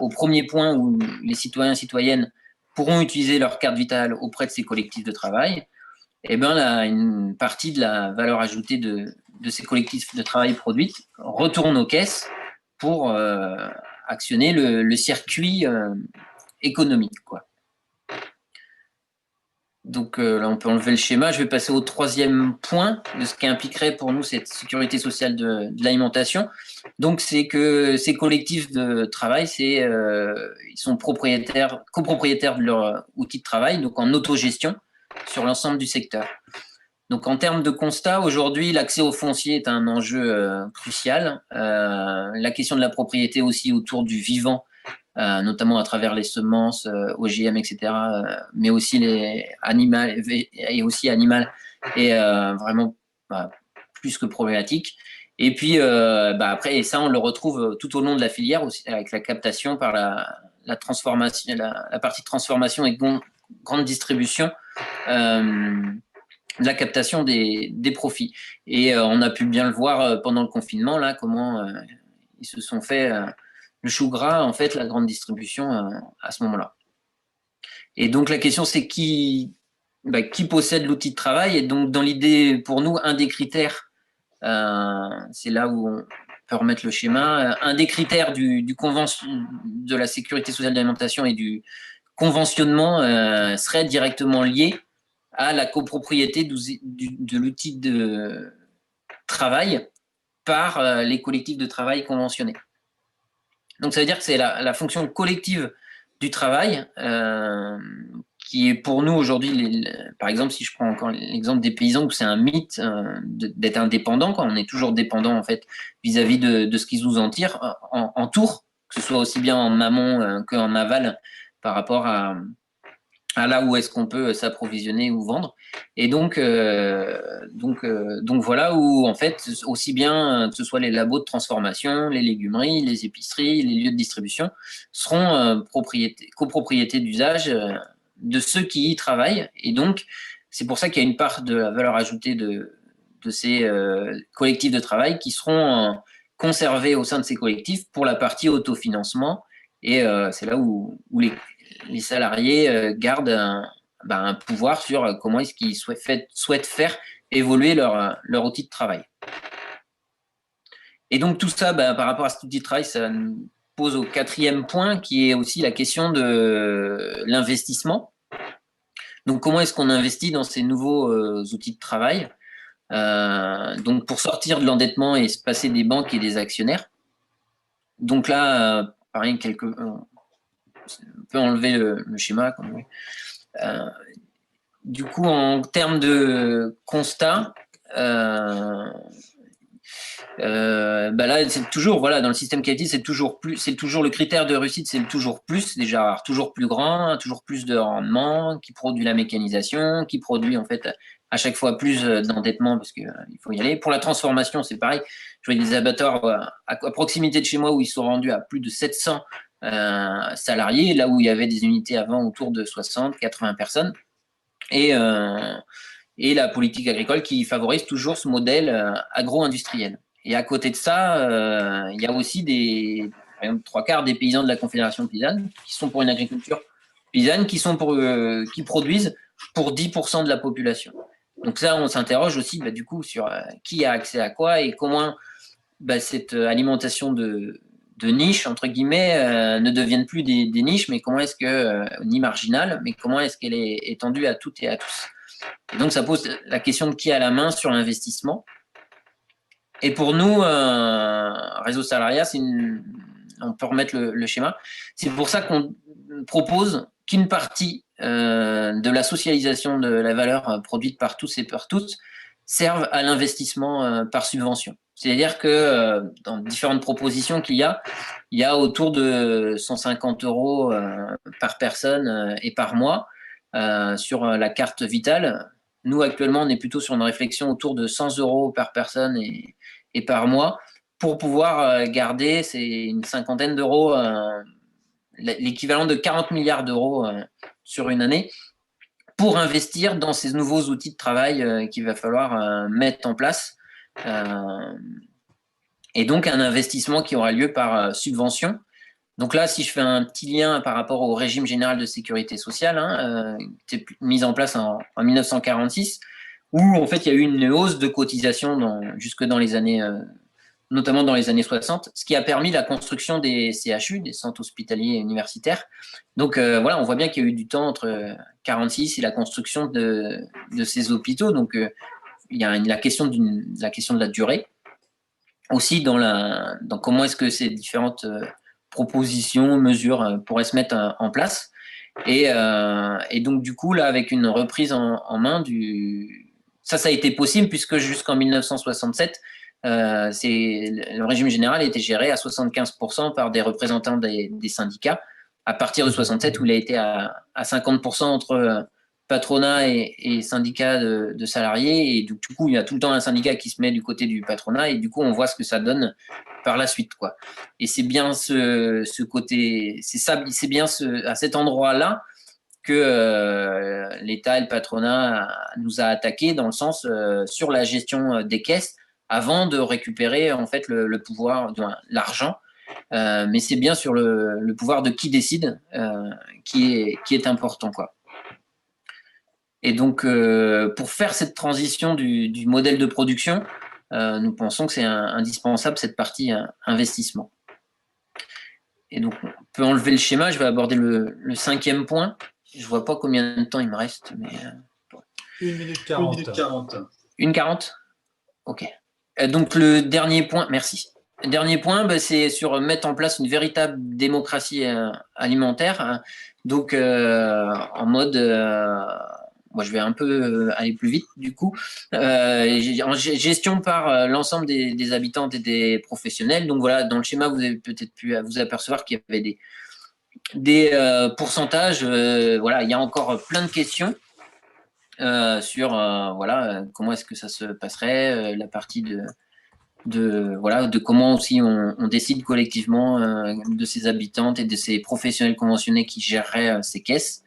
au premier point où les citoyens et citoyennes pourront utiliser leur carte vitale auprès de ces collectifs de travail, une partie de la valeur ajoutée de ces collectifs de travail produite retourne aux caisses pour actionner le circuit économique, quoi. Donc là, on peut enlever le schéma. Je vais passer au troisième point de ce qui impliquerait pour nous cette sécurité sociale de l'alimentation. Donc, c'est que ces collectifs de travail, ils sont copropriétaires de leur outil de travail, donc en autogestion sur l'ensemble du secteur. Donc, en termes de constat, aujourd'hui, l'accès au foncier est un enjeu crucial. La question de la propriété aussi autour du vivant, notamment à travers les semences, OGM, etc., mais aussi les animales, et aussi animales, est vraiment plus que problématique. Et puis, après, et ça, on le retrouve tout au long de la filière, aussi, avec la captation par la transformation, la partie transformation et grande distribution, de la captation des profits. Et on a pu bien le voir pendant le confinement, là, comment ils se sont fait le chou gras, en fait, la grande distribution à ce moment-là. Et donc, la question, c'est qui possède l'outil de travail. Et donc, dans l'idée, pour nous, un des critères, c'est là où on peut remettre le schéma, un des critères de la sécurité sociale d'alimentation et du conventionnement serait directement lié à la copropriété de l'outil de travail par les collectifs de travail conventionnés. Donc, ça veut dire que c'est la fonction collective du travail qui est pour nous aujourd'hui, par exemple, si je prends encore l'exemple des paysans, où c'est un mythe d'être indépendant, quand on est toujours dépendant en fait vis-à-vis de ce qui nous entoure, que ce soit aussi bien en amont qu'en aval par rapport à là où est-ce qu'on peut s'approvisionner ou vendre. Et donc voilà où en fait aussi bien que ce soit les labos de transformation, les légumeries, les épiceries, les lieux de distribution seront copropriété d'usage de ceux qui y travaillent. Et donc c'est pour ça qu'il y a une part de la valeur ajoutée de ces collectifs de travail qui seront conservés au sein de ces collectifs pour la partie autofinancement. Et c'est là où les salariés gardent un pouvoir sur comment est-ce qu'ils souhaitent faire évoluer leur outil de travail. Et donc tout ça, par rapport à cet outil de travail, ça nous pose au 4e point, qui est aussi la question de l'investissement. Donc comment est-ce qu'on investit dans ces nouveaux outils de travail, donc pour sortir de l'endettement et se passer des banques et des actionnaires. Donc là, pareil, on peut enlever le schéma. Du coup, en termes de constat, là, c'est toujours, voilà, dans le système qualité, c'est toujours le critère de réussite, c'est le toujours plus, déjà toujours plus grand, toujours plus de rendement, qui produit la mécanisation, qui produit en fait à chaque fois plus d'endettement parce qu'il faut y aller. Pour la transformation, c'est pareil. Je vois des abattoirs à proximité de chez moi où ils sont rendus à plus de 700 salariés, là où il y avait des unités avant autour de 60, 80 personnes. Et la politique agricole qui favorise toujours ce modèle agro-industriel. Et à côté de ça, il y a aussi par exemple, 3/4 des paysans de la Confédération paysanne qui sont pour une agriculture paysanne, qui produisent pour 10% de la population. Donc ça, on s'interroge aussi du coup sur qui a accès à quoi et comment cette alimentation de niche, entre guillemets, ne deviennent plus des niches, mais comment est-ce que, ni marginales, mais comment est-ce qu'elle est étendue à toutes et à tous. Et donc, ça pose la question de qui a la main sur l'investissement. Et pour nous, Réseau Salariat, on peut remettre le schéma. C'est pour ça qu'on propose qu'une partie de la socialisation de la valeur produite par tous et par toutes serve à l'investissement par subvention. C'est-à-dire que dans différentes propositions qu'il y a autour de 150 € par personne et par mois sur la carte vitale. Nous, actuellement, on est plutôt sur une réflexion autour de 100 € par personne et par mois pour pouvoir garder une cinquantaine d'euros, l'équivalent de 40 milliards d'euros sur une année pour investir dans ces nouveaux outils de travail qu'il va falloir mettre en place. Et donc, un investissement qui aura lieu par subvention. Donc là, si je fais un petit lien par rapport au régime général de sécurité sociale, qui était mis en place en 1946, où en fait il y a eu une hausse de cotisation jusque dans les années, notamment dans les années 60, ce qui a permis la construction des CHU, des centres hospitaliers et universitaires. Donc voilà, on voit bien qu'il y a eu du temps entre 46 et la construction de ces hôpitaux. Donc il y a la question de la durée. Aussi dans comment est-ce que ces différentes propositions, mesures pourraient se mettre en place. Et donc, du coup, là, avec une reprise en main ça a été possible puisque jusqu'en 1967, le régime général était géré à 75% par des représentants des syndicats. À partir de 67, où il a été à 50% entre patronat et syndicats de salariés. Et du coup, il y a tout le temps un syndicat qui se met du côté du patronat. Et du coup, on voit ce que ça donne par la suite, quoi. Et c'est bien ce côté, c'est bien à cet endroit-là que l'État et le patronat nous a attaqué dans le sens sur la gestion des caisses avant de récupérer en fait le pouvoir, l'argent. Mais c'est bien sur le pouvoir de qui décide qui est important, quoi. Et donc, pour faire cette transition du modèle de production, nous pensons que c'est indispensable cette partie investissement. Et donc, on peut enlever le schéma. Je vais aborder le 5e point. Je ne vois pas combien de temps il me reste. Mais, 1 minute 40. 1:40 Ok. Donc, le dernier point, merci. Le dernier point, c'est sur mettre en place une véritable démocratie alimentaire. Hein. Donc, en mode... moi, je vais un peu aller plus vite, du coup. En gestion par l'ensemble des habitantes et des professionnels. Donc, voilà, dans le schéma, vous avez peut-être pu vous apercevoir qu'il y avait des pourcentages. Voilà, il y a encore plein de questions sur voilà, comment est-ce que ça se passerait, la partie de comment aussi on décide collectivement de ces habitantes et de ces professionnels conventionnés qui géreraient ces caisses,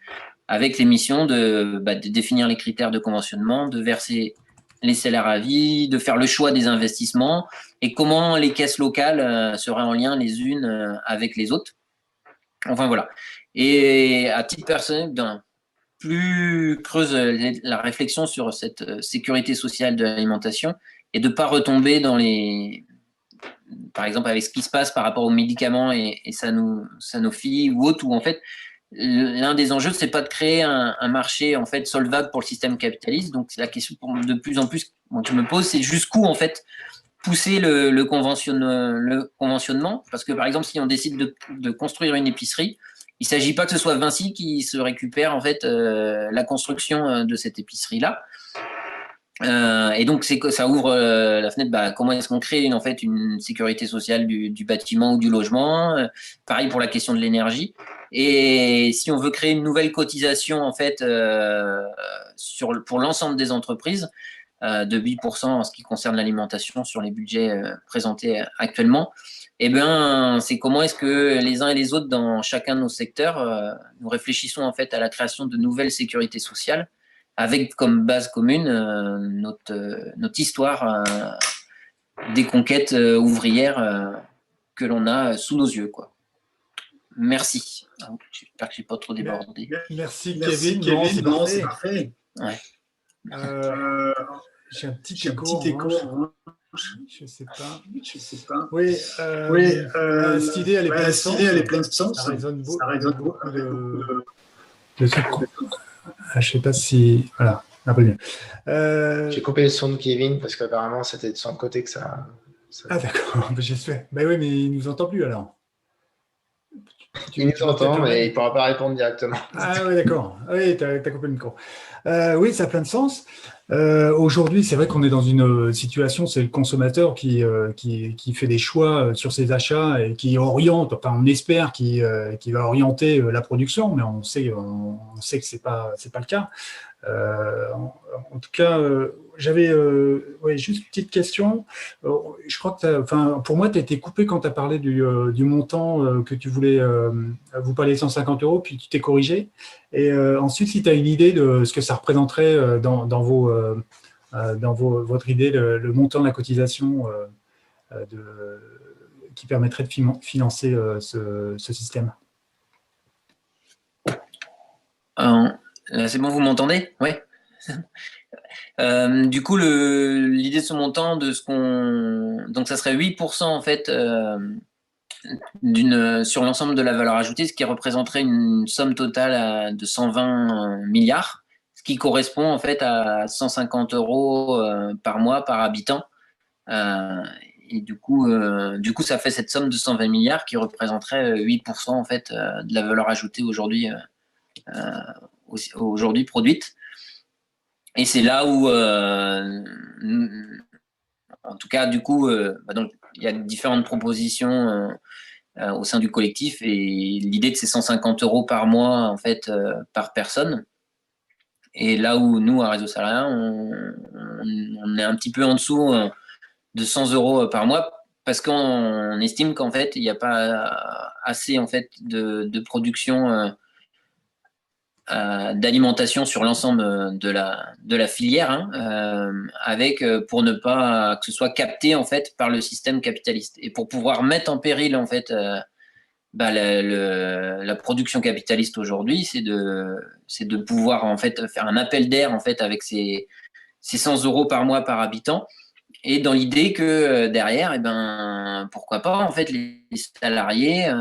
avec les missions de définir les critères de conventionnement, de verser les salaires à vie, de faire le choix des investissements et comment les caisses locales seraient en lien les unes avec les autres. Enfin voilà. Et à titre personnel, plus creuse la réflexion sur cette sécurité sociale de l'alimentation et de ne pas retomber dans par exemple avec ce qui se passe par rapport aux médicaments et Sanofi ou autres, où en fait l'un des enjeux, c'est pas de créer un marché en fait solvable pour le système capitaliste. Donc la question de plus en plus que je me pose, c'est jusqu'où en fait pousser le conventionnement, parce que par exemple si on décide de construire une épicerie, il ne s'agit pas que ce soit Vinci qui se récupère en fait la construction de cette épicerie là. Et donc ça ouvre la fenêtre. Comment est-ce qu'on crée en fait une sécurité sociale du bâtiment ou du logement, pareil pour la question de l'énergie. Et si on veut créer une nouvelle cotisation en fait pour l'ensemble des entreprises de 8% en ce qui concerne l'alimentation sur les budgets présentés actuellement, eh bien c'est comment est-ce que les uns et les autres dans chacun de nos secteurs nous réfléchissons en fait à la création de nouvelles sécurités sociales avec comme base commune notre histoire des conquêtes ouvrières que l'on a sous nos yeux, quoi. Merci. J'espère que je n'ai pas trop débordé. Merci Kevin. Non, c'est parfait. Ouais. J'ai un petit écho. Je ne sais pas. Oui, cette idée, elle est pleine de sens. Ça résonne beaucoup de trucs. Je ne sais pas si... Voilà, un peu mieux. J'ai coupé le son de Kevin parce qu'apparemment, c'était de son côté que ça... Ah d'accord, j'espère. Oui, mais il ne nous entend plus alors. Il nous entend, mais il ne pourra pas répondre directement. Ah oui, d'accord. Oui, tu as coupé le micro. Oui, ça a plein de sens. Aujourd'hui, c'est vrai qu'on est dans une situation, c'est le consommateur qui fait des choix sur ses achats et qui oriente, enfin on espère qu'il va orienter la production, mais on sait que c'est pas le cas. En tout cas, j'avais juste une petite question. Je crois que pour moi, tu as été coupé quand tu as parlé du montant que tu voulais. Vous parlez de 150 €, puis tu t'es corrigé. Et ensuite, si tu as une idée de ce que ça représenterait dans votre idée, le montant de la cotisation qui permettrait de financer ce système. Là, c'est bon, vous m'entendez? Oui. Du coup, l'idée de ce montant, donc ça serait 8% en fait sur l'ensemble de la valeur ajoutée, ce qui représenterait une somme totale de 120 milliards, ce qui correspond en fait à 150 € par mois par habitant. Et du coup, ça fait cette somme de 120 milliards qui représenterait 8% en fait de la valeur ajoutée aujourd'hui produite. Et c'est là où, en tout cas, du coup, donc, il y a différentes propositions au sein du collectif et l'idée de ces 150 € par mois, en fait, par personne. Et là où nous, à Réseau Salariat, on est un petit peu en dessous de 100 € par mois parce qu'on estime qu'en fait, il n'y a pas assez en fait, de production d'alimentation sur l'ensemble de la filière, hein, avec pour ne pas que ce soit capté en fait par le système capitaliste et pour pouvoir mettre en péril en fait la production capitaliste aujourd'hui, c'est de pouvoir en fait faire un appel d'air en fait avec ces 100 € par mois par habitant. Et dans l'idée que derrière, eh ben, pourquoi pas, en fait, les salariés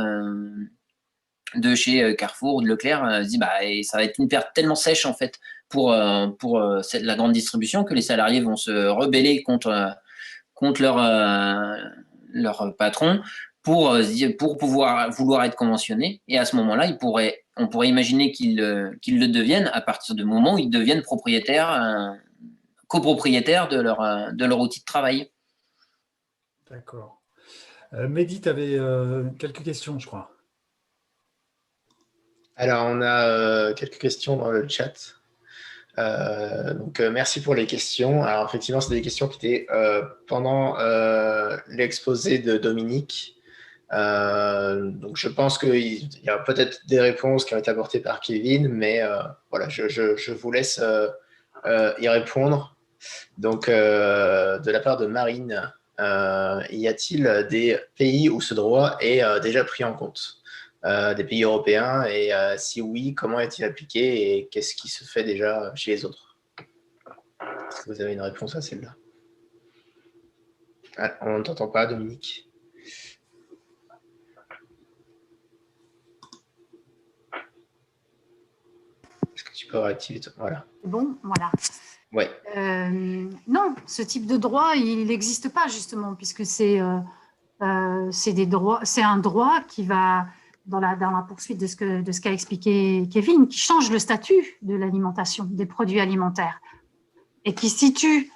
de chez Carrefour ou de Leclerc se disent bah, et ça va être une perte tellement sèche en fait pour la grande distribution que les salariés vont se rebeller contre leur patron pour vouloir être conventionnés. Et à ce moment-là, on pourrait imaginer qu'ils le deviennent à partir du moment où ils deviennent copropriétaires de leur outil de travail. D'accord. Mehdi, tu avais quelques questions, je crois. Alors, on a quelques questions dans le chat. Donc, merci pour les questions. Alors, effectivement, c'est des questions qui étaient pendant l'exposé de Dominique. Donc, je pense qu'il y a peut-être des réponses qui ont été apportées par Kevin, mais voilà, je vous laisse y répondre. Donc, de la part de Marine, y a-t-il des pays où ce droit est déjà pris en compte, des pays européens, et si oui, comment est-il appliqué et qu'est-ce qui se fait déjà chez les autres? Est-ce que vous avez une réponse à celle-là? Ah, on ne t'entend pas, Dominique. Est-ce que tu peux réactiver? Voilà. Bon, voilà. Ouais. Non, ce type de droit, il n'existe pas justement, puisque c'est un droit qui va dans la poursuite de ce qu'a expliqué Kevin, qui change le statut de l'alimentation, des produits alimentaires, et qui situe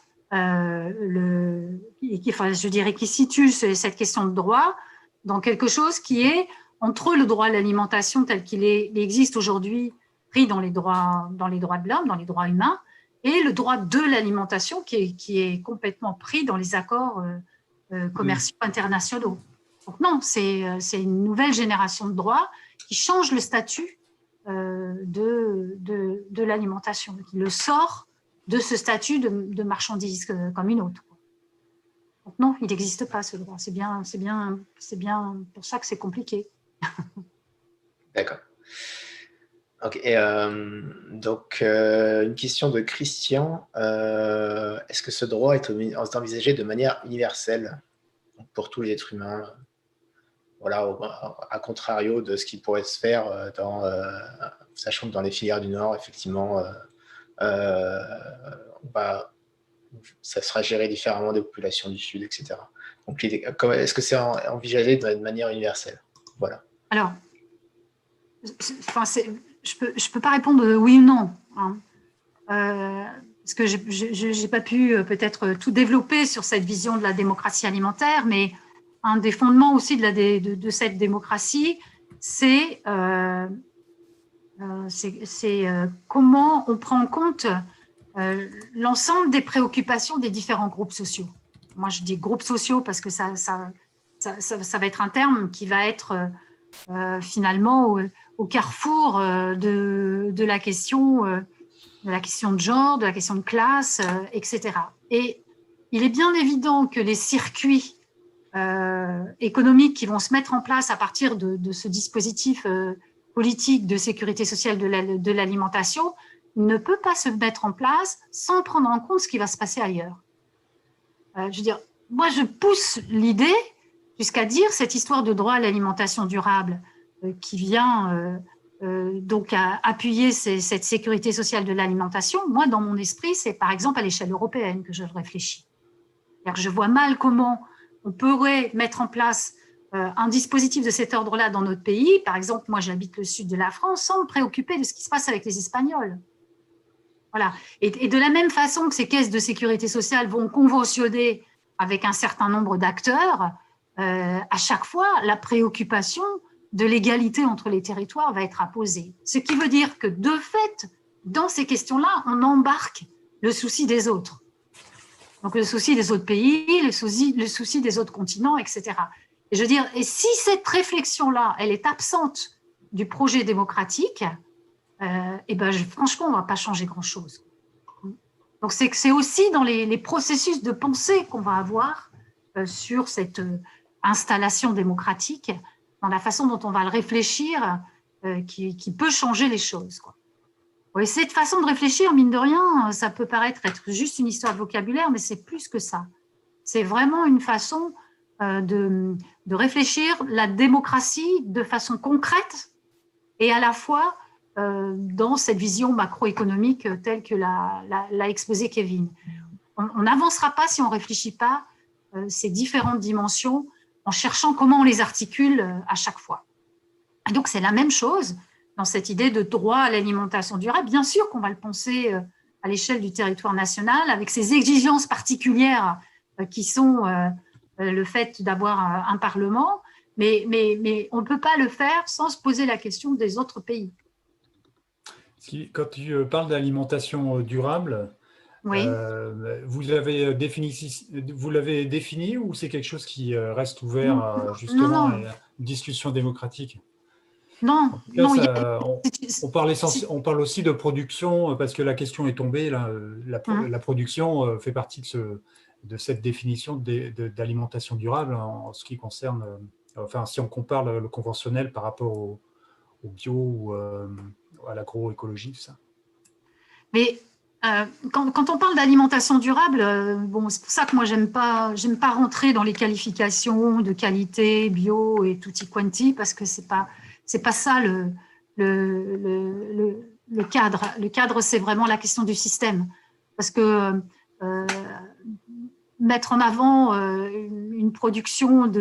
qui situe cette question de droit dans quelque chose qui est entre le droit à l'alimentation tel qu'il existe aujourd'hui, pris dans les droits de l'homme, dans les droits humains, et le droit de l'alimentation qui est complètement pris dans les accords commerciaux internationaux. Donc non, c'est une nouvelle génération de droits qui change le statut de l'alimentation, qui le sort de ce statut de marchandise comme une autre. Donc non, il n'existe pas ce droit. C'est bien pour ça que c'est compliqué. D'accord. Ok. Donc, une question de Christian. Est-ce que ce droit est envisagé de manière universelle pour tous les êtres humains? Voilà, à contrario de ce qui pourrait se faire sachant que dans les filières du Nord, effectivement, ça sera géré différemment des populations du Sud, etc. Donc, est-ce que c'est envisagé de manière universelle? Voilà. Alors, je peux pas répondre oui ou non, hein. Parce que j'ai pas pu peut-être tout développer sur cette vision de la démocratie alimentaire, mais un des fondements aussi de cette démocratie, c'est comment on prend en compte l'ensemble des préoccupations des différents groupes sociaux. Moi, je dis groupes sociaux parce que ça va être un terme qui va être finalement au carrefour de la question de genre, de la question de classe, etc. Et il est bien évident que les circuits économiques qui vont se mettre en place à partir de ce dispositif politique de sécurité sociale de l'alimentation ne peut pas se mettre en place sans prendre en compte ce qui va se passer ailleurs. Je veux dire, moi, je pousse l'idée jusqu'à dire cette histoire de droit à l'alimentation durable qui vient donc à appuyer cette sécurité sociale de l'alimentation. Moi, dans mon esprit, c'est par exemple à l'échelle européenne que je réfléchis. Je vois mal comment on pourrait mettre en place un dispositif de cet ordre-là dans notre pays. Par exemple, moi, j'habite le sud de la France sans me préoccuper de ce qui se passe avec les Espagnols. Voilà. Et de la même façon que ces caisses de sécurité sociale vont conventionner avec un certain nombre d'acteurs, à chaque fois, la préoccupation de l'égalité entre les territoires va être apposée. Ce qui veut dire que, de fait, dans ces questions-là, on embarque le souci des autres. Donc, le souci des autres pays, le souci des autres continents, etc. Et je veux dire, et si cette réflexion-là, elle est absente du projet démocratique, franchement, on ne va pas changer grand-chose. Donc, c'est aussi dans les processus de pensée qu'on va avoir sur cette installation démocratique, dans la façon dont on va le réfléchir, qui peut changer les choses, quoi. Et cette façon de réfléchir, mine de rien, ça peut paraître être juste une histoire de vocabulaire, mais c'est plus que ça. C'est vraiment une façon de réfléchir la démocratie de façon concrète et à la fois dans cette vision macroéconomique telle que l'a exposé Kevin. On n'avancera pas si on ne réfléchit pas ces différentes dimensions en cherchant comment on les articule à chaque fois. Et donc, c'est la même chose dans cette idée de droit à l'alimentation durable. Bien sûr qu'on va le penser à l'échelle du territoire national avec ces exigences particulières qui sont le fait d'avoir un Parlement, mais on ne peut pas le faire sans se poser la question des autres pays. Quand tu parles d'alimentation durable, oui. Vous l'avez défini ou c'est quelque chose qui reste ouvert justement à une discussion démocratique? Non, on parle aussi de production parce que la question est tombée. Là, la production fait partie de cette définition d'alimentation durable en ce qui concerne, enfin, si on compare le conventionnel par rapport au bio ou à l'agroécologie, tout ça. Mais quand on parle d'alimentation durable, c'est pour ça que moi j'aime pas rentrer dans les qualifications de qualité, bio et tutti quanti parce que c'est pas ça le cadre. Le cadre, c'est vraiment la question du système. Parce que mettre en avant une production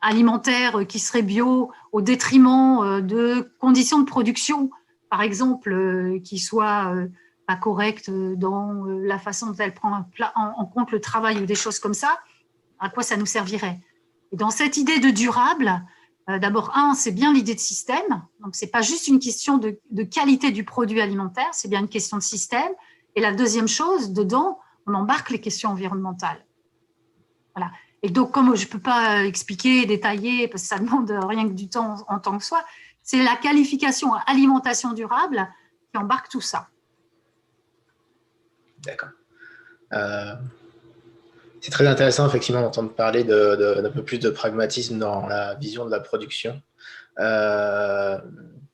alimentaire qui serait bio au détriment de conditions de production, par exemple, qui soient pas correctes dans la façon dont elle prend en compte le travail ou des choses comme ça, à quoi ça nous servirait? Et dans cette idée de durable, d'abord, c'est bien l'idée de système. Donc, ce n'est pas juste une question de qualité du produit alimentaire, c'est bien une question de système. Et la deuxième chose, dedans, on embarque les questions environnementales. Voilà. Et donc, comme je ne peux pas expliquer, détailler, parce que ça demande rien que du temps en tant que soi, c'est la qualification alimentation durable qui embarque tout ça. D'accord. C'est très intéressant, effectivement, d'entendre parler d'un peu plus de pragmatisme dans la vision de la production.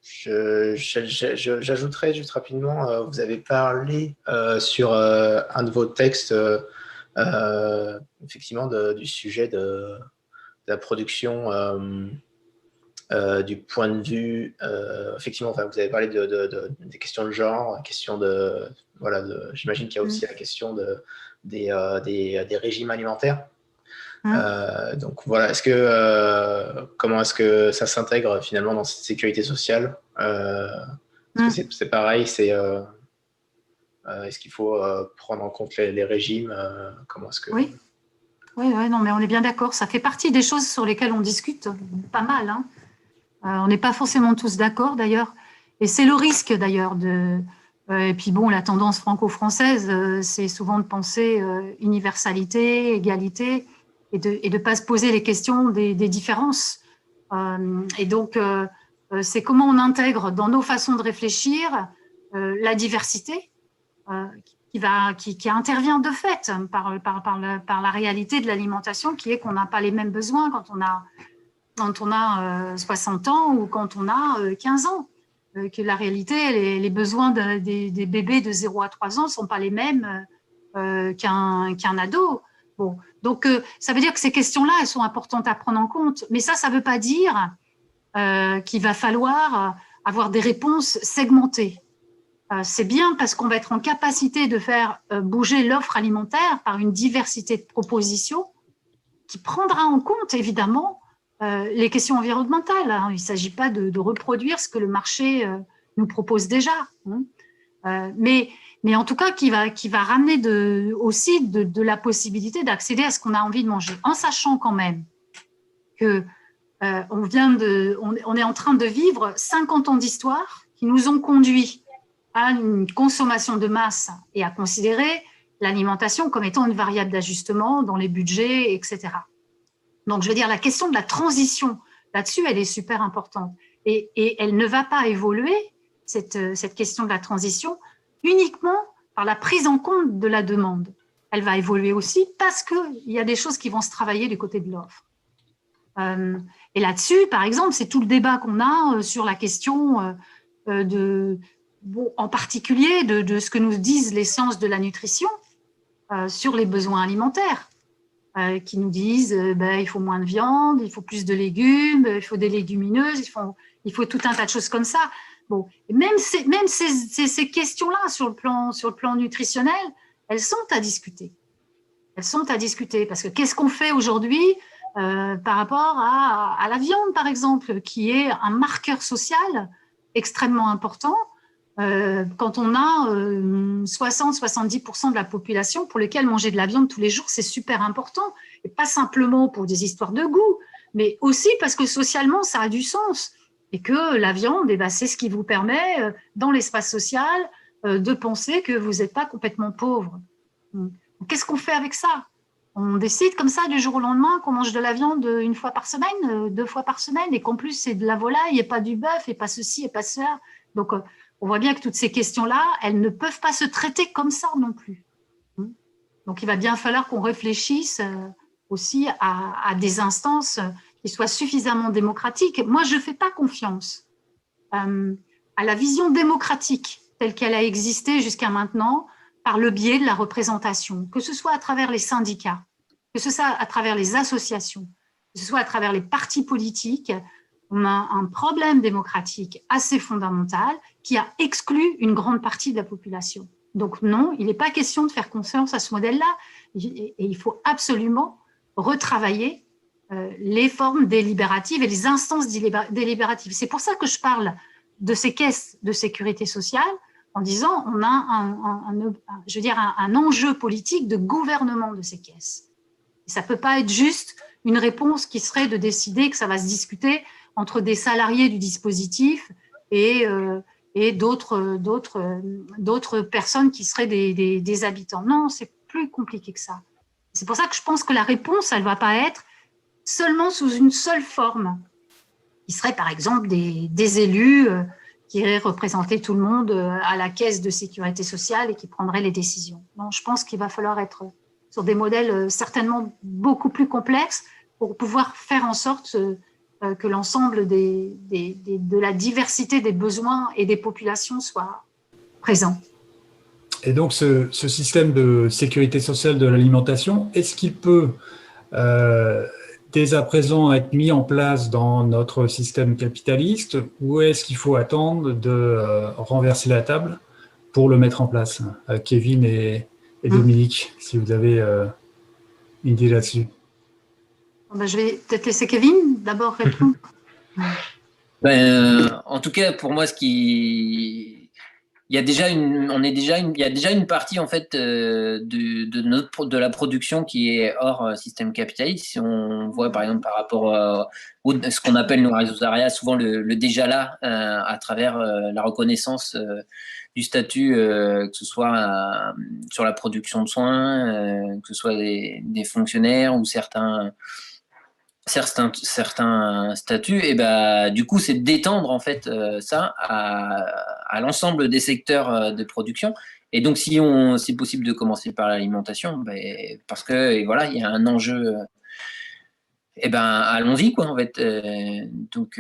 J'ajouterais juste rapidement, vous avez parlé sur un de vos textes, effectivement, du sujet de la production du point de vue, effectivement, enfin, vous avez parlé des questions de genre, question j'imagine qu'il y a aussi la question des régimes alimentaires. Donc voilà, comment est-ce que ça s'intègre finalement dans cette sécurité sociale? Est-ce que c'est pareil, est-ce qu'il faut prendre en compte les régimes? Comment est-ce que... Oui, non, mais on est bien d'accord. Ça fait partie des choses sur lesquelles on discute pas mal, hein. On n'est pas forcément tous d'accord d'ailleurs, et c'est le risque d'ailleurs et puis bon, la tendance franco-française, c'est souvent de penser universalité, égalité, et de pas se poser les questions des différences. Et donc, c'est comment on intègre dans nos façons de réfléchir la diversité qui intervient de fait par la réalité de l'alimentation, qui est qu'on n'a pas les mêmes besoins quand on a 60 ans ou quand on a 15 ans. Que la réalité, les besoins des bébés de 0 à 3 ans ne sont pas les mêmes qu'un ado. Bon, donc, ça veut dire que ces questions-là, elles sont importantes à prendre en compte. Mais ça ne veut pas dire qu'il va falloir avoir des réponses segmentées. C'est bien parce qu'on va être en capacité de faire bouger l'offre alimentaire par une diversité de propositions qui prendra en compte, évidemment, les questions environnementales. Il ne s'agit pas de reproduire ce que le marché nous propose déjà. Mais en tout cas, qui va ramener aussi de la possibilité d'accéder à ce qu'on a envie de manger, en sachant quand même que on est en train de vivre 50 ans d'histoire qui nous ont conduit à une consommation de masse et à considérer l'alimentation comme étant une variable d'ajustement dans les budgets, etc. Donc, je veux dire, la question de la transition là-dessus, elle est super importante. Et elle ne va pas évoluer cette question de la transition uniquement par la prise en compte de la demande. Elle va évoluer aussi parce qu'il y a des choses qui vont se travailler du côté de l'offre. Et là-dessus, par exemple, c'est tout le débat qu'on a sur la question en particulier de ce que nous disent les sciences de la nutrition sur les besoins alimentaires, qui nous disent il faut moins de viande, il faut plus de légumes, il faut des légumineuses, il faut tout un tas de choses comme ça. Bon, et même ces questions-là sur le plan nutritionnel, elles sont à discuter. Elles sont à discuter parce que qu'est-ce qu'on fait aujourd'hui par rapport à la viande, par exemple, qui est un marqueur social extrêmement important quand on a 60-70% de la population pour lesquels manger de la viande tous les jours, c'est super important. Et pas simplement pour des histoires de goût, mais aussi parce que socialement, ça a du sens. Et que la viande, c'est ce qui vous permet, dans l'espace social, de penser que vous n'êtes pas complètement pauvre. Qu'est-ce qu'on fait avec ça? On décide comme ça du jour au lendemain qu'on mange de la viande 1 fois par semaine, 2 fois par semaine, et qu'en plus c'est de la volaille et pas du bœuf et pas ceci et pas cela. Donc on voit bien que toutes ces questions-là, elles ne peuvent pas se traiter comme ça non plus. Donc il va bien falloir qu'on réfléchisse aussi à des instances qui soient suffisamment démocratiques. Moi, je ne fais pas confiance à la vision démocratique telle qu'elle a existé jusqu'à maintenant par le biais de la représentation, que ce soit à travers les syndicats, que ce soit à travers les associations, que ce soit à travers les partis politiques. On a un problème démocratique assez fondamental qui a exclu une grande partie de la population. Donc non, il n'est pas question de faire confiance à ce modèle-là. Et il faut absolument retravailler les formes délibératives et les instances délibératives. C'est pour ça que je parle de ces caisses de sécurité sociale en disant on a un enjeu politique de gouvernement de ces caisses. Et ça ne peut pas être juste une réponse qui serait de décider que ça va se discuter entre des salariés du dispositif et d'autres personnes qui seraient des habitants. Non, c'est plus compliqué que ça. C'est pour ça que je pense que la réponse, elle ne va pas être seulement sous une seule forme, qui serait par exemple des élus qui iraient représenter tout le monde à la caisse de sécurité sociale et qui prendraient les décisions. Non, je pense qu'il va falloir être sur des modèles certainement beaucoup plus complexes pour pouvoir faire en sorte que l'ensemble de la diversité des besoins et des populations soit présent. Et donc, ce système de sécurité sociale de l'alimentation, est-ce qu'il peut, dès à présent, être mis en place dans notre système capitaliste ou est-ce qu'il faut attendre de renverser la table pour le mettre en place? Kevin et Dominique, si vous avez une idée là-dessus. Je vais peut-être laisser Kevin d'abord répondre. En tout cas, pour moi, il y a déjà une partie en fait de la production qui est hors système capitaliste. Si on voit par exemple par rapport à ce qu'on appelle nos réseaux arias, souvent le déjà là à travers la reconnaissance du statut, que ce soit sur la production de soins, que ce soit des fonctionnaires ou certains statuts, et du coup c'est d'étendre en fait ça à l'ensemble des secteurs de production. Et donc si c'est possible de commencer par l'alimentation, parce que il y a un enjeu, allons-y quoi en fait. Donc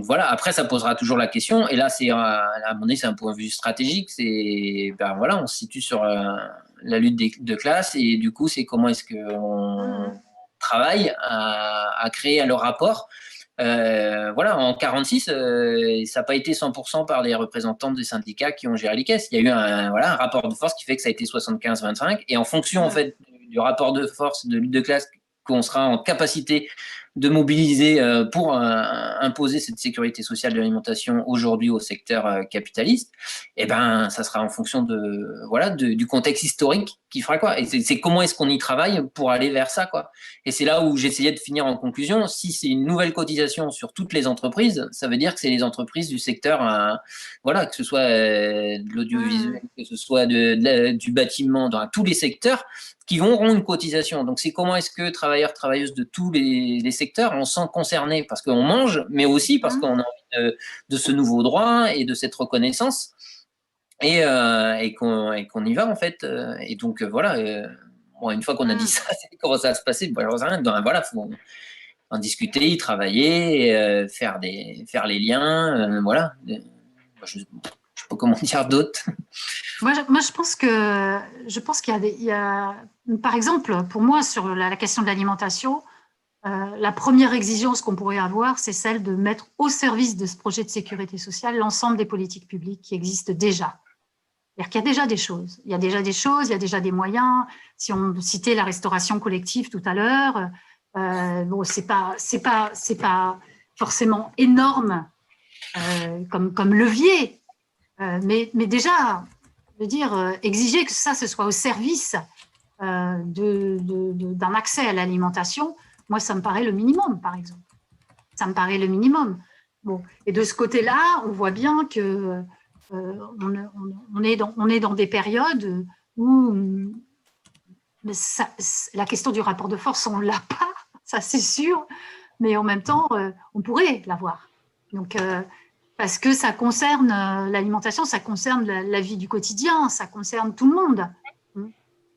voilà. Après ça posera toujours la question. Et là à mon avis c'est un point de vue stratégique. C'est on se situe sur la lutte de classe et du coup c'est comment est-ce que travail à créer le rapport. En 1946, ça n'a pas été 100% par les représentants des syndicats qui ont géré les caisses. Il y a eu un rapport de force qui fait que ça a été 75-25. Et en fonction en fait, du rapport de force de lutte de classe qu'on sera en capacité de mobiliser pour imposer cette sécurité sociale de l'alimentation aujourd'hui au secteur capitaliste, ça sera en fonction du contexte historique qui fera quoi. Et c'est comment est-ce qu'on y travaille pour aller vers ça, quoi. Et c'est là où j'essayais de finir en conclusion. Si c'est une nouvelle cotisation sur toutes les entreprises, ça veut dire que c'est les entreprises du secteur, que ce soit de l'audiovisuel, que ce soit du bâtiment, dans tous les secteurs, qui auront une cotisation. Donc c'est comment est-ce que travailleurs, travailleuses de tous les secteurs, on se sent concerné parce qu'on mange, mais aussi parce qu'on a envie de ce nouveau droit et de cette reconnaissance et qu'on y va en fait. Et donc voilà, bon, une fois qu'on a dit ça, comment ça va se passer? Bon, voilà, faut en discuter, y travailler, faire les liens, voilà. Je ne sais pas comment dire d'autre. Moi, je pense qu'il y a, par exemple, pour moi, sur la question de l'alimentation, la première exigence qu'on pourrait avoir, c'est celle de mettre au service de ce projet de sécurité sociale l'ensemble des politiques publiques qui existent déjà. C'est-à-dire qu'il y a déjà des choses. Il y a déjà des choses, il y a déjà des moyens. Si on citait la restauration collective tout à l'heure, bon, c'est pas forcément énorme comme levier, mais déjà, je veux dire, exiger que ça, ce soit au service d'un accès à l'alimentation, moi, ça me paraît le minimum, par exemple. Ça me paraît le minimum. Bon. Et de ce côté-là, on voit bien que on est dans des périodes où la question du rapport de force, on ne l'a pas, ça c'est sûr, mais en même temps, on pourrait l'avoir. Donc, parce que ça concerne l'alimentation, ça concerne la vie du quotidien, ça concerne tout le monde.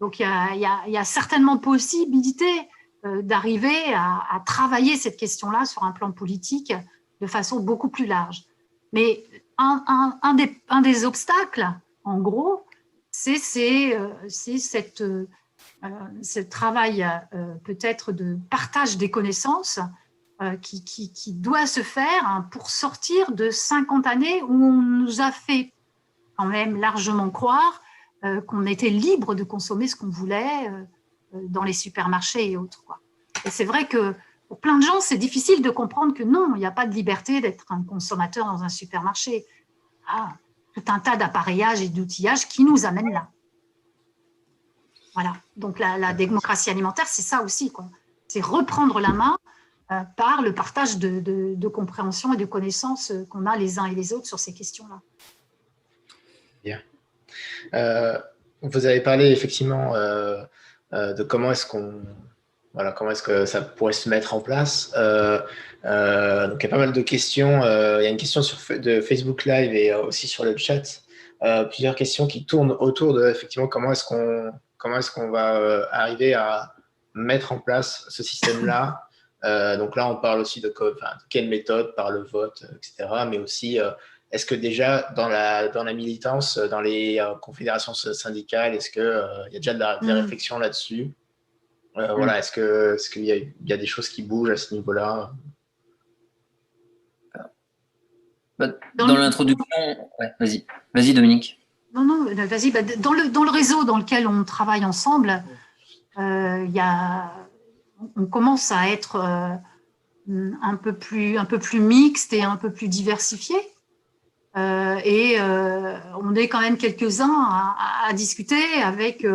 Donc, il y a certainement possibilité d'arriver à travailler cette question-là sur un plan politique de façon beaucoup plus large. Mais un des obstacles, en gros, c'est ce travail peut-être de partage des connaissances qui doit se faire pour sortir de 50 années où on nous a fait quand même largement croire qu'on était libre de consommer ce qu'on voulait dans les supermarchés et autres, quoi. Et c'est vrai que pour plein de gens, c'est difficile de comprendre que non, il n'y a pas de liberté d'être un consommateur dans un supermarché. Tout un tas d'appareillages et d'outillages qui nous amènent là. Voilà. Donc la démocratie alimentaire, c'est ça aussi, quoi. C'est reprendre la main par le partage de compréhension et de connaissances qu'on a les uns et les autres sur ces questions-là. Bien. Vous avez parlé effectivement de comment est-ce que ça pourrait se mettre en place. Donc il y a pas mal de questions. Il y a une question de Facebook Live et aussi sur le chat. Plusieurs questions qui tournent autour de effectivement comment est-ce qu'on va arriver à mettre en place ce système-là. Donc là, on parle aussi de quelle méthode, par le vote, etc. Mais aussi, est-ce que déjà dans la militance, dans les confédérations syndicales, est-ce qu'il y a déjà des réflexions là-dessus? Voilà, est-ce qu'il y a des choses qui bougent à ce niveau-là? Dans l'introduction, ouais, vas-y Dominique. Non, vas-y. Dans le réseau dans lequel on travaille ensemble, on commence à être un peu plus mixte et un peu plus diversifié. Et on est quand même quelques-uns à discuter avec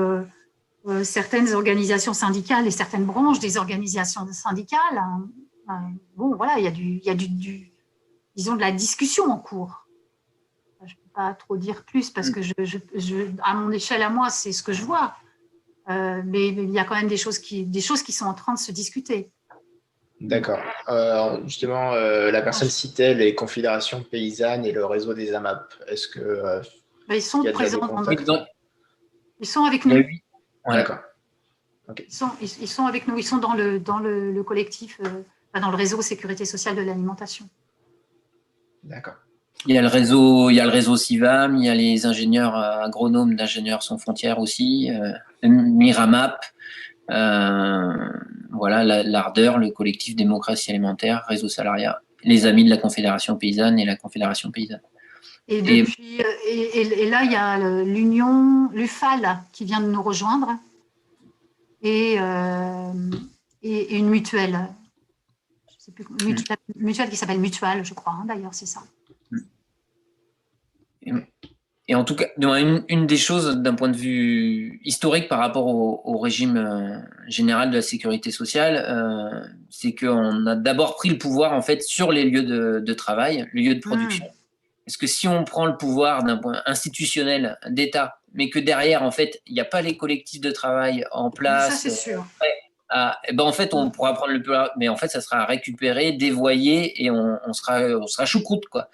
certaines organisations syndicales et certaines branches des organisations syndicales. Bon, voilà, il y a disons, de la discussion en cours. Je ne peux pas trop dire plus parce que à mon échelle à moi, c'est ce que je vois. Mais il y a quand même des choses qui sont en train de se discuter. D'accord. Justement, la personne citait les confédérations paysannes et le réseau des AMAP. Est-ce que ils sont présents ils sont avec nous. Oui. D'accord. Okay. Ils sont avec nous. Ils sont dans le collectif, dans le réseau sécurité sociale de l'alimentation. D'accord. Il y a le réseau CIVAM, il y a les ingénieurs agronomes d'Ingénieurs sans frontières aussi, Miramap, voilà, l'Ardeur, le collectif démocratie alimentaire, réseau salariat, les amis de la Confédération paysanne et la Confédération paysanne. Et là, il y a l'Union, l'UFAL qui vient de nous rejoindre et une mutuelle. Je sais plus, mutuelle qui s'appelle Mutual, je crois, d'ailleurs, c'est ça. Et en tout cas, une des choses d'un point de vue historique par rapport au régime général de la sécurité sociale, c'est qu'on a d'abord pris le pouvoir en fait sur les lieux de travail, les lieux de production. Parce que si on prend le pouvoir d'un point institutionnel d'État, mais que derrière en fait il n'y a pas les collectifs de travail en place, ça c'est sûr. En fait, on pourra prendre le pouvoir, mais en fait, ça sera récupéré, dévoyé, et on sera choucroute, quoi.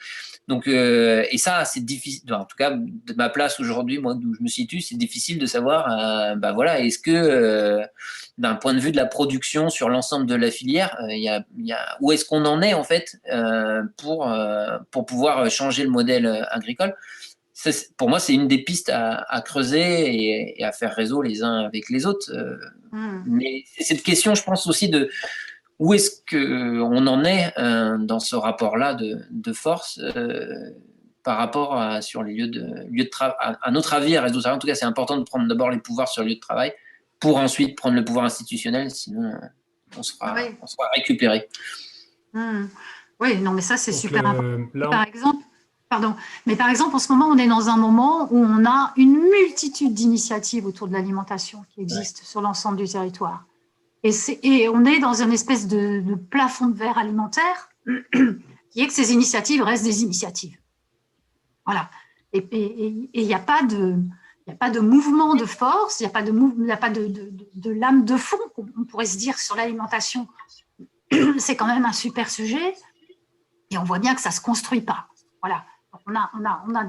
Donc, et ça, c'est difficile. En tout cas, de ma place aujourd'hui, moi, d'où je me situe, c'est difficile de savoir. Voilà, est-ce que, d'un point de vue de la production sur l'ensemble de la filière, où est-ce qu'on en est en fait pour pouvoir changer le modèle agricole? Pour moi, c'est une des pistes à creuser et à faire réseau les uns avec les autres. Mais c'est cette question, je pense aussi de où est-ce qu'on en est dans ce rapport-là de force par rapport sur les lieux de travail. À notre avis, à Réseau Salarial, en tout cas, c'est important de prendre d'abord les pouvoirs sur le lieu de travail pour ensuite prendre le pouvoir institutionnel, sinon on sera récupéré. Oui, non, mais ça, c'est super important. Par exemple, en ce moment, on est dans un moment où on a une multitude d'initiatives autour de l'alimentation qui existent sur l'ensemble du territoire. Et on est dans une espèce de plafond de verre alimentaire qui est que ces initiatives restent des initiatives. Voilà. Et il n'y a pas de mouvement de force, il n'y a pas de lame de fond, on pourrait se dire, sur l'alimentation. C'est quand même un super sujet et on voit bien que ça ne se construit pas. Voilà. On a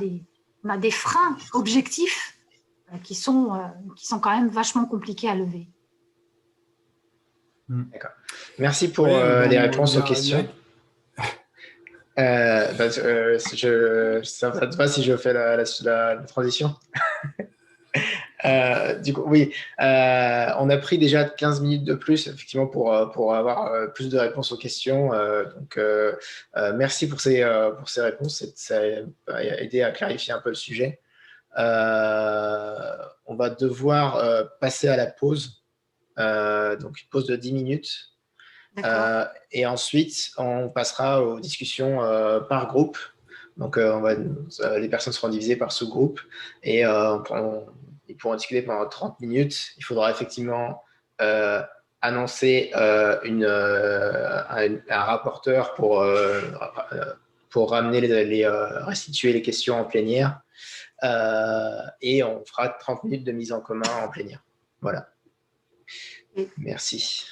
des freins objectifs qui sont quand même vachement compliqués à lever. D'accord. Merci pour les réponses aux questions. Ça te va si je fais la transition? Du coup, oui, on a pris déjà 15 minutes de plus, effectivement, pour avoir plus de réponses aux questions. Donc, merci pour ces réponses. Ça a aidé à clarifier un peu le sujet. On va devoir passer à la pause. Donc, une pause de 10 minutes. Et ensuite, on passera aux discussions par groupe. Donc, les personnes seront divisées par sous-groupe et ils pourront discuter pendant 30 minutes. Il faudra effectivement annoncer un rapporteur pour ramener restituer les questions en plénière. Et on fera 30 minutes de mise en commun en plénière. Voilà. Merci.